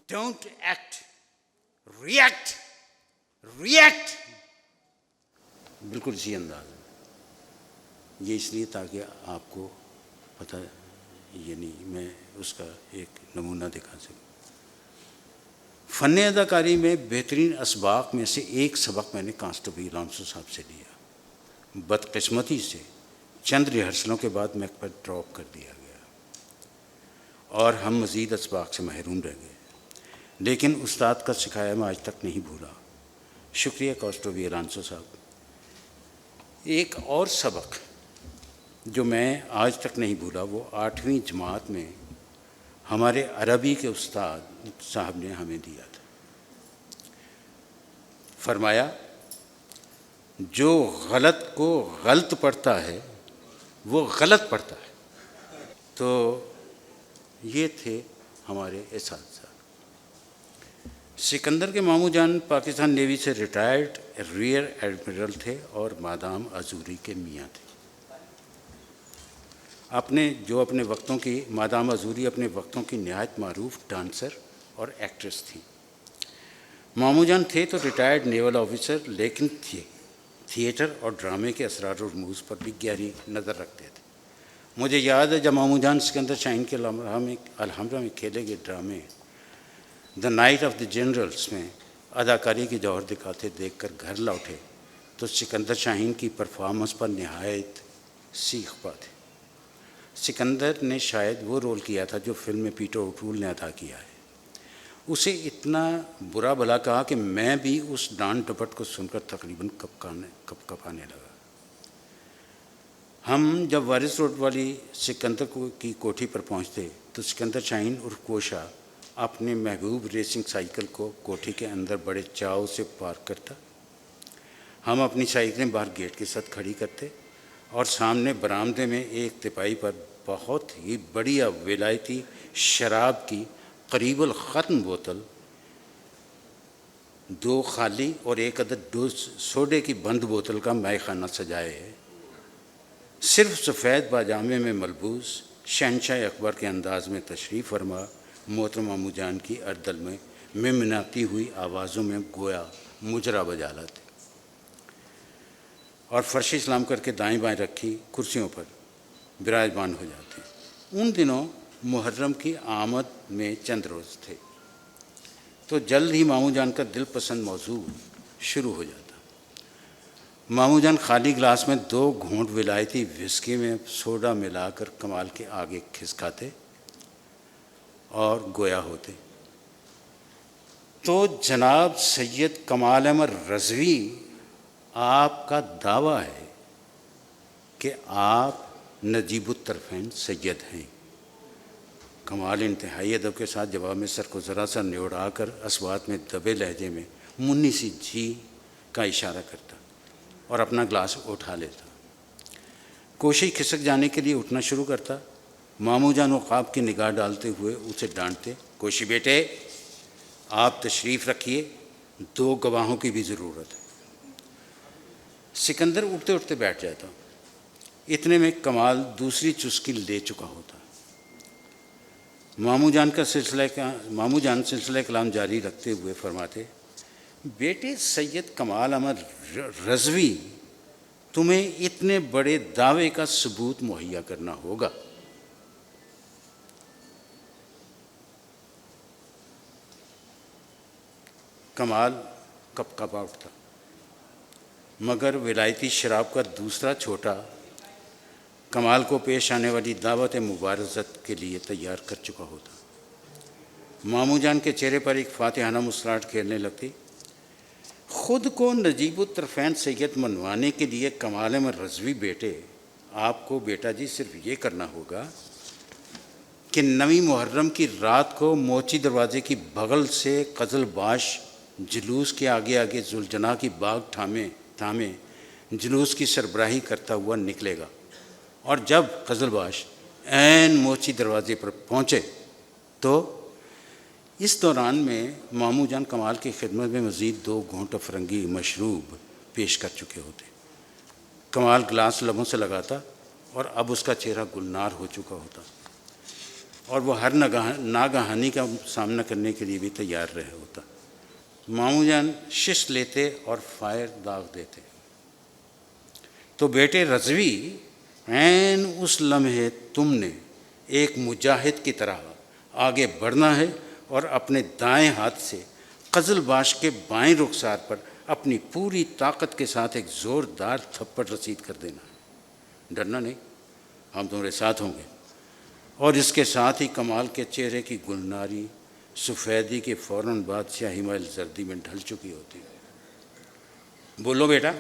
डोंट एक्ट, रिएक्ट, रिएक्ट, बिल्कुल इसी अंदाज में। ये इसलिए ताकि आपको पता, ये नहीं, मैं उसका एक नमूना दिखा सकूँ। फ़न अदाकारी में बेहतरीन असबाक में से एक सबक मैंने कास्टो वी एलोंसो साहब से लिया। बदकिस्मती से चंद रिहर्सलों के बाद मैकबेथ ड्रॉप कर दिया गया और हम मज़ीद असबाक से महरूम रह गए। लेकिन उस्ताद का सिखाया मैं आज तक नहीं भूला। शुक्रिया कास्टो वी एलोंसो साहब। एक और सबक जो मैं आज तक नहीं भूला वो 8वीं जमात में हमारे अरबी के उस्ताद साहब ने हमें दिया था। फरमाया, जो गलत को गलत पढ़ता है वो गलत पढ़ता है। तो ये थे हमारे इसाज़ा। सिकंदर के मामू जान पाकिस्तान नेवी से रिटायर्ड रियर एडमिरल थे और मादाम अजूरी के मियाँ थे। अपने वक्तों की मादाम अजूरी अपने वक्तों की नहायत मारूफ डांसर और एक्ट्रेस थी। मामू जान थे तो रिटायर्ड नेवल ऑफिसर, लेकिन थिएटर और ड्रामे के असरार और रमूज़ पर भी गहरी नज़र रखते थे। मुझे याद है जब मामू जान सिकंदर शाहीन के अलहमरा में खेले गए ड्रामे the night of the generals में अदाकारी की जौहर दिखाते देखकर घर लौटे तो सिकंदर शाहीन की परफॉर्मेंस पर नहायत सीख पाते। सिकंदर ने शायद वो रोल किया था जो फिल्म में पीटर ओटूल ने अदा किया है। उसे इतना बुरा भला कहा कि मैं भी उस डांट डपट को सुनकर तकरीबन कपकपाने लगा। हम जब वारिस रोड वाली सिकंदर की कोठी पर पहुंचते तो सिकंदर शाहीन उर्फ कोशा अपने महबूब रेसिंग साइकिल को कोठी के अंदर बड़े चाव से पार्क करता। हम अपनी साइकिलें बाहर गेट के साथ खड़ी करते और सामने बरामदे में एक तिपाही पर बहुत ही बढ़िया विलायती शराब की करीबल ख़त्म बोतल, 2 खाली और एक अदद सोडे की बंद बोतल का मैखाना सजाए है। सिर्फ सफ़ेद बाजामे में मलबूस शहनशाह अकबर के अंदाज में तशरीफ़ फरमा मोहतरम मामू जान की अर्दल में मिनमिनाती हुई आवाज़ों में गोया मुजरा बजा लाते और फर्श इस्लाम करके दाएं बाएं रखी कुर्सियों पर विराजमान हो जाते। उन दिनों मुहर्रम की आमद में चंद रोज़ थे तो जल्द ही मामू जान का दिल पसंद मौजू शुरू हो जाता। मामू जान खाली गिलास में 2 घूंट विलायती विस्की में सोडा मिलाकर कमाल के आगे खिसकाते और गोया होते। तो जनाब सैयद कमाल अहमद रिजवी, आपका दावा है कि आप नजीबुत्तरफ़ैन सैयद हैं। कमाल इंतहाई अदब के साथ जवाब में सर को ज़रा सा न्योड़ा कर अस्वात में दबे लहजे में मुन्नी सी जी का इशारा करता और अपना ग्लास उठा लेता। कोशी खिसक जाने के लिए उठना शुरू करता। मामू जान ख्वाब की निगाह डालते हुए उसे डांटते, कोशी बेटे आप तशरीफ़ रखिए, 2 गवाहों की भी ज़रूरत है। सिकंदर उठते उठते बैठ जाता। इतने में कमाल दूसरी चुस्की ले चुका होता। मामू जान सिलसिला कलाम जारी रखते हुए फरमाते, बेटे सैयद कमाल अहमद रज़वी, तुम्हें इतने बड़े दावे का सबूत मुहैया करना होगा। कमाल कपकपा उठता, मगर विलायती शराब का दूसरा छोटा कमाल को पेश आने वाली दावत मुबारज़त के लिए तैयार कर चुका होता। मामू जान के चेहरे पर एक फातिहाना मुस्कुराहट खेलने लगती। ख़ुद को नजीबुत्तरफ़ैन सैयद मनवाने के लिए कमाल अहमद रज़वी बेटे, आपको बेटा जी सिर्फ ये करना होगा कि 9वीं मुहर्रम की रात को मोची दरवाज़े की बगल से कज़लबाश जुलूस के आगे आगे जुलजना की बाग थामे जुलूस की सरबराही करता हुआ निकलेगा, और जब कज़लबाश ऐन मोची दरवाज़े पर पहुँचे तो इस दौरान में मामू जान कमाल की खिदमत में मज़ीद 2 घूंट अफरंगी मशरूब पेश कर चुके होते। कमाल गिलास लबों से लगाता और अब उसका चेहरा गुलनार हो चुका होता और वह हर नागहानी का सामना करने के लिए भी तैयार रहे होता। मामू जान शिश लेते और फायर दाग देते। तो बेटे रज़वी, ऐन उस लम्हे तुमने एक मुजाहिद की तरह आगे बढ़ना है और अपने दाएं हाथ से कज़लबाश के बाएं रुखसार पर अपनी पूरी ताकत के साथ एक ज़ोरदार थप्पड़ रसीद कर देना है। डरना नहीं, हम तुम्हारे साथ होंगे। और इसके साथ ही कमाल के चेहरे की गुलनारी सफ़ेदी के फ़ौरन बाद स्याही मैल जर्दी में ढल चुकी होती। बोलो बेटा,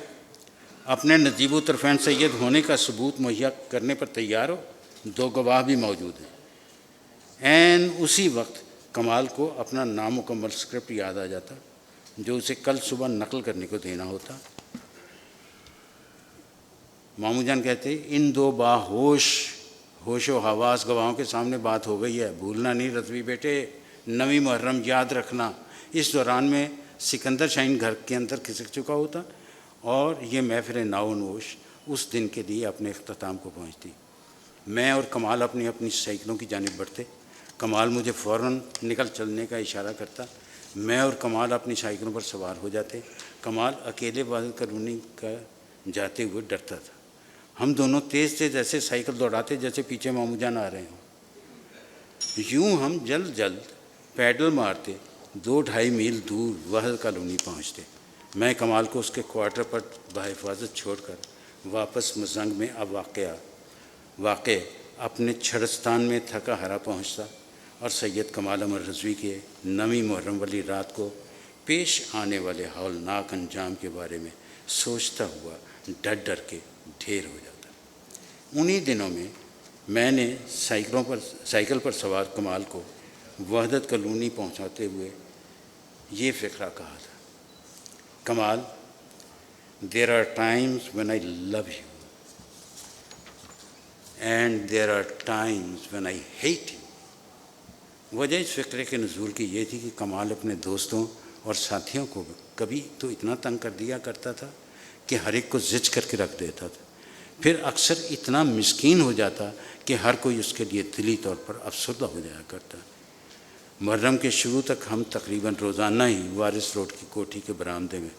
अपने नजीबुत्तरफ़ैन सैयद होने का सबूत मुहैया करने पर तैयार हो? 2 गवाह भी मौजूद हैं। ऐन उसी वक्त कमाल को अपना नामुकम्मल स्क्रिप्ट याद आ जाता जो उसे कल सुबह नकल करने को देना होता। मामू जान कहते, इन 2 होशो हवास गवाहों के सामने बात हो गई है, भूलना नहीं रज़वी बेटे, 9वीं मुहर्रम याद रखना। इस दौरान में सिकंदर शाहीन घर के अंदर खिसक चुका होता और ये महफ़िल नाओनोश उस दिन के लिए अपने अख्ताम को पहुँचती। मैं और कमाल अपनी अपनी साइकिलों की जानिब बढ़ते। कमाल मुझे फ़ौरन निकल चलने का इशारा करता। मैं और कमाल अपनी साइकिलों पर सवार हो जाते। कमाल अकेले वाद कॉलोनी का जाते हुए डरता था। हम दोनों तेज़ तेज़ ऐसे साइकिल दौड़ाते जैसे पीछे मामू जान आ रहे हों। यूँ हम जल्द जल्द पैडल मारते 2-2.5 मील दूर वाद कॉलोनी पहुँचते। मैं कमाल को उसके क्वार्टर पर बहिफाजत छोड़कर वापस मजंग में अब वाक़ अपने छड़स्तान में थका हरा पहुँचता और सैयद कमाल अहमद रज़वी के 9वीं मुहर्रम वाली रात को पेश आने वाले हौलनाक अंजाम के बारे में सोचता हुआ डर डर के ढेर हो जाता। उन्हीं दिनों में मैंने साइकिल पर सवार कमाल को वहदत कॉलोनी पहुंचाते हुए ये फ़िक्रा कहा था, Kamal, there are times when I love you and there are times when I hate you. वजह इस फ़िक्रे के नज़ूल की ये थी कि कमाल अपने दोस्तों और साथियों को कभी तो इतना तंग कर दिया करता था कि हर एक को ज़िज करके रख देता था, फिर अक्सर इतना मिस्कीन हो जाता कि हर कोई उसके लिए दिली तौर पर अफसरदा हो जाया करता। मुहर्रम के शुरू तक हम तकरीबन रोज़ाना ही वारिस रोड की कोठी के बरामदे में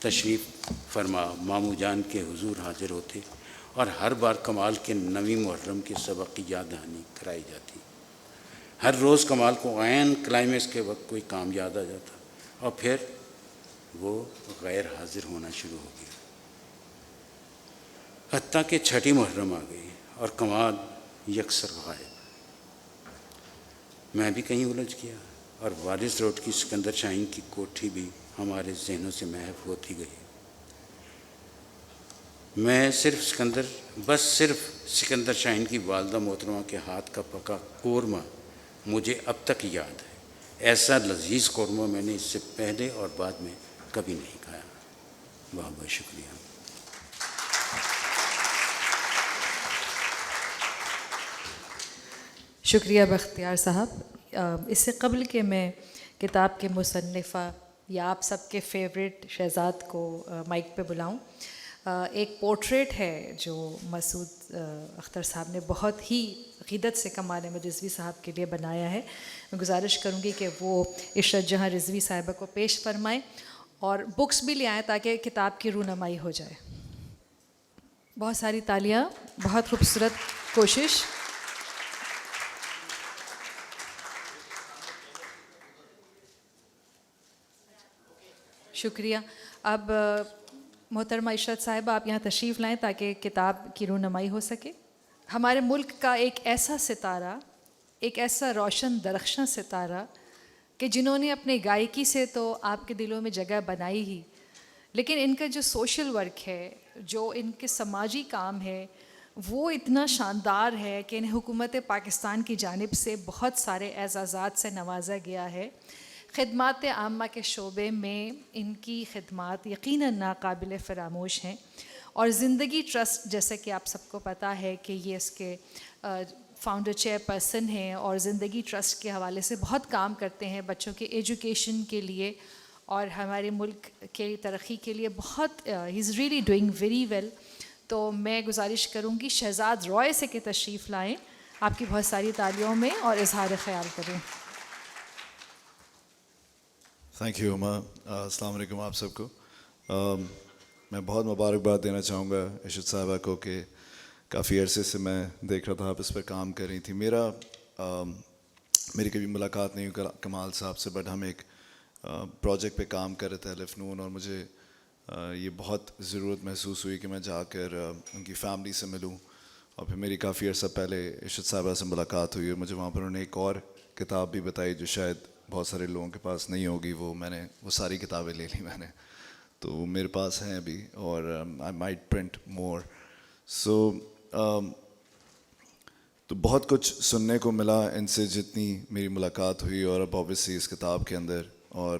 तशरीफ़ फरमा मामू जान के हुजूर हाजिर होते और हर बार कमाल के 9वीं मुहर्रम के सबक की याद दहानी कराई जाती। हर रोज़ कमाल को ऐन क्लाइमेक्स के वक्त कोई काम याद आ जाता और फिर वो गैर हाजिर होना शुरू हो गया। हत्ता के 6ठी मुहर्रम आ गई और कमाल यकसर गायब। मैं भी कहीं उलझ गया और वारिस रोड की सिकंदर शाहीन की कोठी भी हमारे जहनों से महव होती गई। मैं सिर्फ सिकंदर शाहीन की वालदा मोहतरमा के हाथ का पका कौरमा मुझे अब तक याद है। ऐसा लजीज कौरमा मैंने इससे पहले और बाद में कभी नहीं खाया। बहुत बहुत शुक्रिया। शुक्रिया बख्तियार साहब। इससे कबल कि मैं किताब के मुसन्निफ़ा या आप सबके फेवरेट शहज़ाद को माइक पे बुलाऊं, एक पोर्ट्रेट है जो मसूद अख्तर साहब ने बहुत ही अक़ीदत से कमाल अहमद रिज़वी साहब के लिए बनाया है। मैं गुजारिश करूंगी कि वो इशरत जहाँ रिज़वी साहिबा को पेश फरमाएं और बुक्स भी ले आएँ ताकि किताब की रूनमाई हो जाए। बहुत सारी तालियां, बहुत खूबसूरत कोशिश। शुक्रिया। अब मोहतरमा इशरत साहिब आप यहाँ तशरीफ़ लाएँ ताकि किताब की रूनमाई हो सके। हमारे मुल्क का एक ऐसा सितारा, एक ऐसा रोशन दरख्शां सितारा कि जिन्होंने अपने गायकी से तो आपके दिलों में जगह बनाई ही, लेकिन इनका जो सोशल वर्क है, जो इनके समाजी काम है, वो इतना शानदार है कि इन्हें हुकूमत पाकिस्तान की जानिब से बहुत सारे एज़ाज़ात से नवाजा गया है। ख़िदमात आम्मा के शोबे में इनकी खिदमात यकीनन नाकाबिल फ़रामोश हैं और ज़िंदगी ट्रस्ट, जैसे कि आप सबको पता है कि ये इसके फाउंडर चेयरपर्सन हैं और ज़िंदगी ट्रस्ट के हवाले से बहुत काम करते हैं बच्चों के एजुकेशन के लिए और हमारे मुल्क के तरक्की के लिए। बहुत he is really doing very well. तो मैं गुजारिश करूँगी शहज़ाद रॉय से कि तशरीफ़ लाएँ, आपकी बहुत सारी तालियों में और इजहार ख़याल करें। Thank you Uma. अस्सलाम वालेकुम आप सबको। मैं बहुत मुबारकबाद देना चाहूँगा इशरत साहिबा को कि काफ़ी अरसे से मैं देख रहा था आप इस पर काम कर रही थी। मेरी कभी मुलाकात नहीं हुई कमाल साहब से, बट हम एक प्रोजेक्ट पे काम कर रहे थे अलिफ नून, और मुझे ये बहुत ज़रूरत महसूस हुई कि मैं जाकर उनकी फ़ैमिली से मिलूँ। और फिर मेरी काफ़ी अर्सा पहले इशरत साहिबा से मुलाकात हुई और मुझे वहाँ पर उन्होंने एक और किताब भी बताई जो शायद बहुत सारे लोगों के पास नहीं होगी। वो सारी किताबें ले ली मैंने, तो वो मेरे पास हैं अभी, और आई माइट प्रिंट मोर। सो तो बहुत कुछ सुनने को मिला इनसे जितनी मेरी मुलाकात हुई, और अब ऑब्वियसली इस किताब के अंदर। और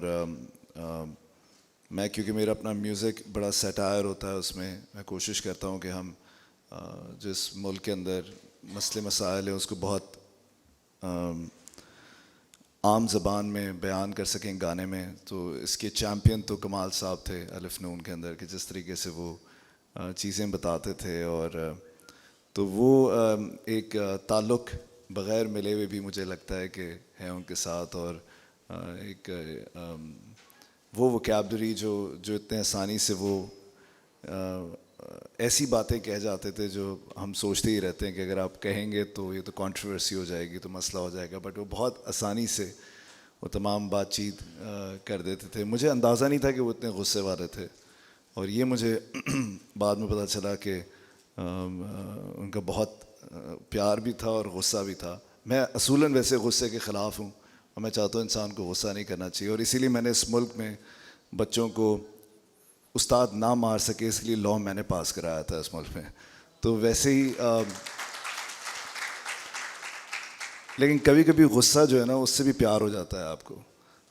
मैं, क्योंकि मेरा अपना म्यूज़िक बड़ा सटायर होता है, उसमें मैं कोशिश करता हूँ कि हम जिस मुल्क के अंदर मसले मसाइल हैं उसको बहुत आम ज़बान में बयान कर सकें गाने में। तो इसके चैम्पियन तो कमाल साहब थे अलिफ नून के अंदर, कि जिस तरीके से वो चीज़ें बताते थे, और तो वो एक ताल्लुक़ बग़ैर मिले हुए भी मुझे लगता है कि है उनके साथ। और एक वो वोकैबुलरी जो इतने आसानी से वो ऐसी बातें कह जाते थे जो हम सोचते ही रहते हैं कि अगर आप कहेंगे तो ये तो कंट्रोवर्सी हो जाएगी, तो मसला हो जाएगा, बट वो बहुत आसानी से वो तमाम बातचीत कर देते थे। मुझे अंदाज़ा नहीं था कि वो इतने गुस्से वाले थे, और ये मुझे बाद में पता चला कि उनका बहुत प्यार भी था और गुस्सा भी था। मैं असूलन वैसे गुस्से के ख़िलाफ़ हूँ और मैं चाहता हूँ इंसान को गुस्सा नहीं करना चाहिए, और इसीलिए मैंने इस मुल्क में बच्चों को उस्ताद ना मार सके इसलिए लॉ मैंने पास कराया था इस मुल्क में। तो वैसे ही लेकिन कभी कभी गुस्सा जो है ना, उससे भी प्यार हो जाता है आपको।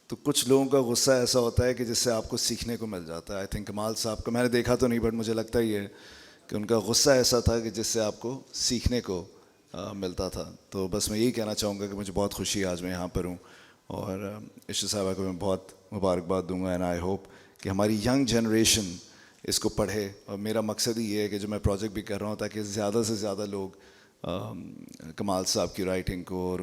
तो कुछ लोगों का गुस्सा ऐसा होता है कि जिससे आपको सीखने को मिल जाता है। आई थिंक कमाल साहब को मैंने देखा तो नहीं, बट मुझे लगता ही है कि उनका गुस्सा ऐसा था कि जिससे आपको सीखने को मिलता था। तो बस मैं यही कहना चाहूँगा कि मुझे बहुत खुशी है आज मैं यहाँ पर हूँ, और इशरत साहिबा को मैं बहुत मुबारकबाद दूँगा, एंड आई होप कि हमारी यंग जनरेशन इसको पढ़े। और मेरा मकसद ही ये है कि जो मैं प्रोजेक्ट भी कर रहा हूँ, ताकि ज़्यादा से ज़्यादा लोग कमाल साहब की राइटिंग को और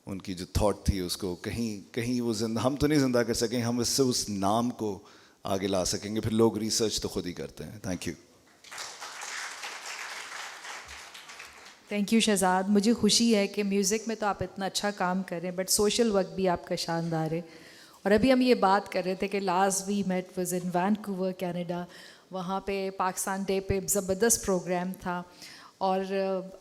उनकी जो थॉट थी उसको कहीं वो हम तो नहीं ज़िंदा कर सकें, हम इससे उस नाम को आगे ला सकेंगे। फिर लोग रिसर्च तो खुद ही करते हैं। Thank you. Thank you Shahzad. मुझे खुशी है कि म्यूज़िक में तो आप इतना अच्छा काम कर रहे हैं, बट सोशल वर्क भी आपका शानदार है। और अभी हम ये बात कर रहे थे कि last we met was in Vancouver Canada, वहाँ पे पाकिस्तान डे पे ज़बरदस्त प्रोग्राम था। और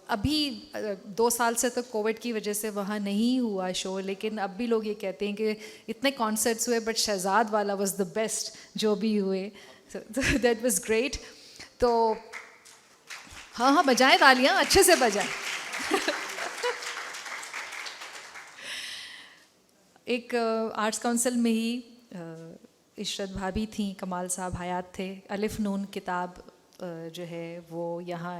अभी 2 साल से तो कोविड की वजह से वहाँ नहीं हुआ शो, लेकिन अब भी लोग ये कहते हैं कि इतने कॉन्सर्ट्स हुए बट शहज़ाद वाला वाज द बेस्ट जो भी हुए। That was great. तो हाँ हाँ बजाएं तालियां, अच्छे से बजाएं। एक आर्ट्स काउंसिल में ही इशरत भाभी थी, कमाल साहब हयात थे। अलिफ नून किताब जो है वो यहाँ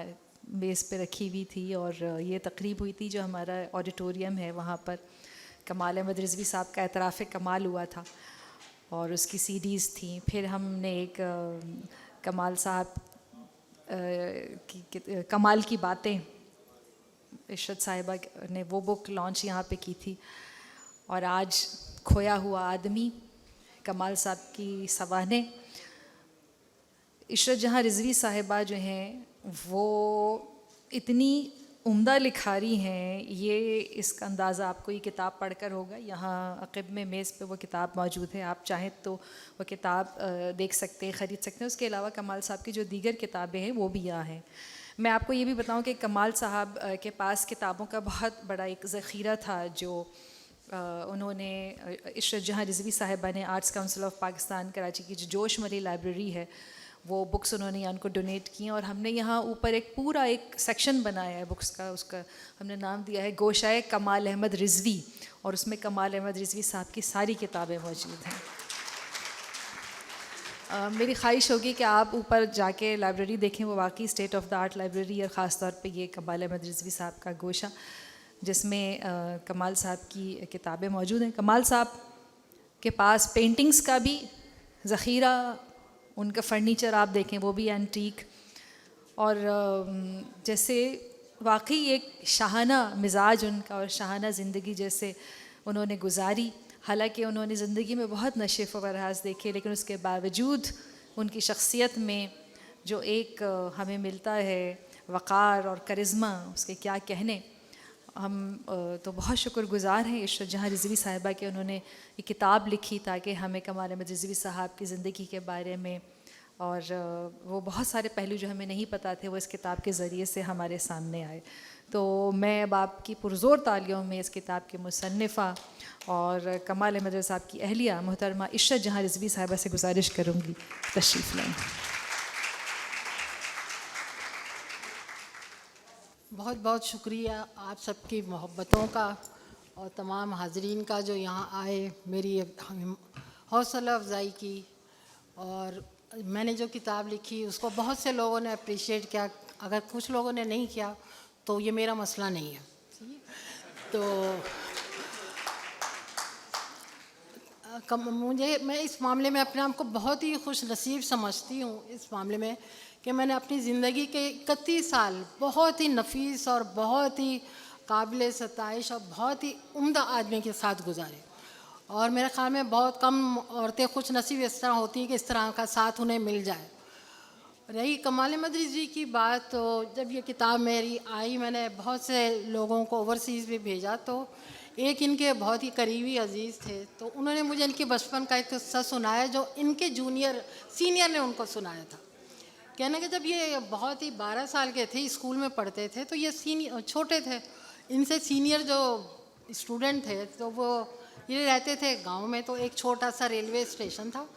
मेज़ पे रखी हुई थी और ये तकरीब हुई थी जो हमारा ऑडिटोरियम है वहाँ पर। कमाल अहमद रिजवी साहब का एतराफ़ कमाल हुआ था और उसकी सीडीज़ थी। फिर हमने एक कमाल साहब की कमाल की बातें, इशरत साहिबा ने वो बुक लॉन्च यहाँ पे की थी। और आज खोया हुआ आदमी, कमाल साहब की सवाने। इशरत जहाँ रिजवी साहिबा जो हैं वो इतनी उम्दा लिखारी हैं, ये इसका अंदाज़ा आपको ये किताब पढ़कर होगा। यहाँ अक़ब में मेज़ पे वो किताब मौजूद है, आप चाहें तो वो किताब देख सकते हैं, ख़रीद सकते हैं। उसके अलावा कमाल साहब की जो दीगर किताबें हैं वो भी यहाँ हैं। मैं आपको ये भी बताऊँ कि कमाल साहब के पास किताबों का बहुत बड़ा एक ज़ख़ीरा था जो उन्होंने इशरत जहाँ रिजवी साहिबा ने arts council of Pakistan Karachi की जो जोश मरी लाइब्रेरी है वो बुक्स उन्होंने यहाँ उनको डोनेट की। और हमने यहाँ ऊपर एक पूरा एक सेक्शन बनाया है बुक्स का, उसका हमने नाम दिया है गोशाए कमाल अहमद रिजवी, और उसमें कमाल अहमद रिजवी साहब की सारी किताबें मौजूद हैं। मेरी ख्वाहिश होगी कि आप ऊपर जाके लाइब्रेरी देखें, वो वाकई state of the art library है, ख़ास तौर पे ये कमाल अहमद रिजवी साहब का गोशा जिसमें कमाल साहब की किताबें मौजूद हैं। कमाल साहब के पास पेंटिंग्स का भी ज़ख़ीरा, उनका फ़र्नीचर आप देखें वो भी एंटीक, और जैसे वाकई एक शाहाना मिजाज उनका और शाहाना ज़िंदगी जैसे उन्होंने गुजारी। हालांकि उन्होंने ज़िंदगी में बहुत नशेफ़ व फराज देखे, लेकिन उसके बावजूद उनकी शख्सियत में जो एक हमें मिलता है वक़ार और करिश्मा, उसके क्या कहने। हम तो बहुत शुक्रगुज़ार हैं इशरत जहाँ रिजवी साहिबा के, उन्होंने ये किताब लिखी ताकि हमें कमाल अहमद रिजवी साहब की ज़िंदगी के बारे में और वो बहुत सारे पहलू जो हमें नहीं पता थे वो इस किताब के ज़रिए से हमारे सामने आए। तो मैं अब आपकी पुरज़ोर तालियों में इस किताब की मुसन्निफ़ा और कमाल अहमद रिजवी साहब की अहलिया मोहतरमा इशरत जहाँ रिजवी साहिबा से गुजारिश करूँगी तशरीफ़ लाएँ। बहुत बहुत शुक्रिया आप सबकी मोहब्बतों का और तमाम हाज़रीन का जो यहाँ आए, मेरी हौसला अफजाई की। और मैंने जो किताब लिखी उसको बहुत से लोगों ने अप्रिशिएट किया, अगर कुछ लोगों ने नहीं किया तो ये मेरा मसला नहीं है। तो मैं इस मामले में अपने आप को बहुत ही खुश नसीब समझती हूँ इस मामले में कि मैंने अपनी ज़िंदगी के 31 साल बहुत ही नफीस और बहुत ही काबिल सताइश और बहुत ही उम्दा आदमी के साथ गुजारे। और मेरे ख़्याल में बहुत कम औरतें खुश नसीब इस तरह होती हैं कि इस तरह का साथ उन्हें मिल जाए। रही कमाल अहमद रिजवी की बात, तो जब ये किताब मेरी आई मैंने बहुत से लोगों को ओवरसीज़ भी भेजा, तो एक इनके बहुत ही करीबी अजीज़ थे, तो उन्होंने मुझे इनके बचपन का एक किस्सा सुनाया जो इनके सीनियर ने उनको सुनाया था। कहने कि जब ये बहुत ही 12 साल के थे, स्कूल में पढ़ते थे, तो ये छोटे थे, इनसे सीनियर जो स्टूडेंट थे तो वो ये रहते थे गांव में। तो एक छोटा सा रेलवे स्टेशन था,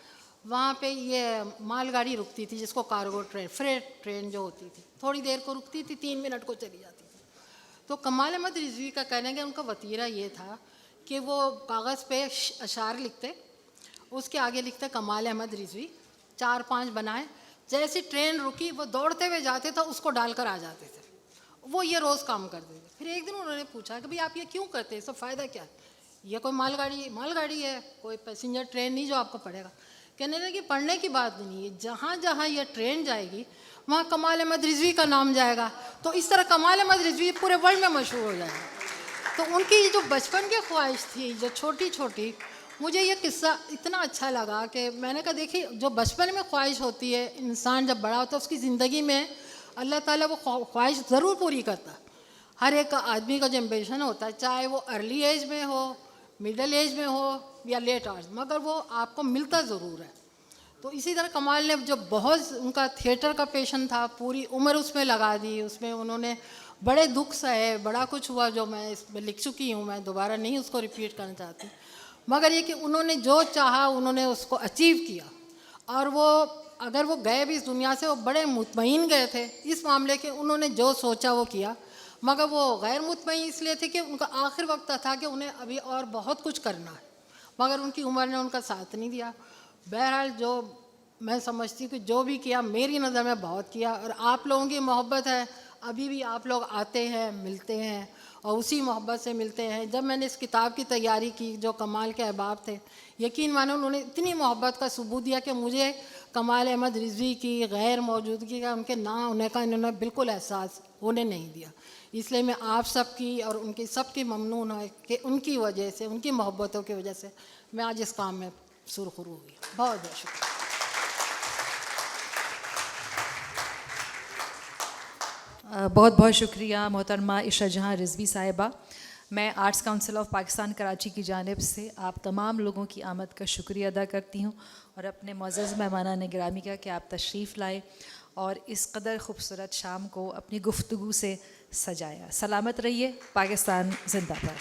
वहाँ पे ये मालगाड़ी रुकती थी जिसको कार्गो ट्रेन, फ्रेट ट्रेन जो होती थी, थोड़ी देर को रुकती थी, 3 मिनट को चली जाती थी। तो कमाल अहमद रिजवी का कहना है कि उनका वतीरा ये था कि वो कागज़ पे अशार लिखते, उसके आगे लिखते कमाल अहमद रिजवी, 4-5 बनाए, जैसी ट्रेन रुकी वो दौड़ते हुए जाते थे, उसको डालकर आ जाते थे। वो ये रोज़ काम करते थे। फिर एक दिन उन्होंने पूछा कि भाई आप ये क्यों करते हैं, इसका फ़ायदा क्या है? ये कोई मालगाड़ी है, कोई पैसेंजर ट्रेन नहीं जो आपको पड़ेगा। कहने लगे पढ़ने की बात नहीं है, जहाँ जहाँ ये ट्रेन जाएगी वहाँ कमाल अहमद रिजवी का नाम जाएगा, तो इस तरह कमाल अहमद रिजवी पूरे वर्ल्ड में मशहूर हो जाएगा। तो उनकी जो बचपन की ख्वाहिश थी, जो छोटी छोटी, मुझे ये किस्सा इतना अच्छा लगा कि मैंने कहा देखिए जो बचपन में ख्वाहिश होती है, इंसान जब बड़ा होता है उसकी ज़िंदगी में अल्लाह ताला वो ख्वाहिश ज़रूर पूरी करता है। हर एक आदमी का जो एम्बिशन होता है, चाहे वो अर्ली एज में हो, मिडल एज में हो या लेट एज, मगर वो आपको मिलता ज़रूर है। तो इसी तरह कमाल ने जो बहुत उनका थिएटर का पैशन था, पूरी उम्र उसमें लगा दी, उसमें उन्होंने बड़े दुख सहे, बड़ा कुछ हुआ जो मैं इसमें लिख चुकी हूँ, मैं दोबारा नहीं उसको रिपीट करना चाहती। मगर ये कि उन्होंने जो चाहा उन्होंने उसको अचीव किया, और वो अगर वो गए भी इस दुनिया से, वो बड़े मुतमईन गए थे इस मामले के, उन्होंने जो सोचा वो किया, मगर वो गैर मुतमईन इसलिए थे कि उनका आखिर वक्त था कि उन्हें अभी और बहुत कुछ करना है, मगर उनकी उम्र ने उनका साथ नहीं दिया। बहरहाल जो मैं समझती हूँ कि जो भी किया मेरी नज़र में बहुत किया, और आप लोगों की मोहब्बत है, अभी भी आप लोग आते हैं, मिलते हैं और उसी मोहब्बत से मिलते हैं। जब मैंने इस किताब की तैयारी की, जो कमाल के अहबाब थे, यकीन मानो उन्होंने इतनी मोहब्बत का सबूत दिया कि मुझे कमाल अहमद रिजवी की गैर मौजूदगी का, उनके ना होने का इन्होंने बिल्कुल एहसास होने नहीं दिया। इसलिए मैं आप सबकी और उनकी सबकी ममनून है कि उनकी वजह से, उनकी मोहब्बतों की वजह से मैं आज इस काम में सुरखरू हुई। बहुत बहुत शुक्रिया। बहुत बहुत शुक्रिया मोहतरमा इशा जहां रिजवी साहिबा। मैं arts council of Pakistan Karachi की जानिब से आप तमाम लोगों की आमद का शुक्रिया अदा करती हूँ और अपने मुअज़्ज़ज़ मेहमानान गिरामी का कि आप तशरीफ़ लाए और इस कदर खूबसूरत शाम को अपनी गुफ्तगू से सजाया। सलामत रहिए। पाकिस्तान जिंदाबाद।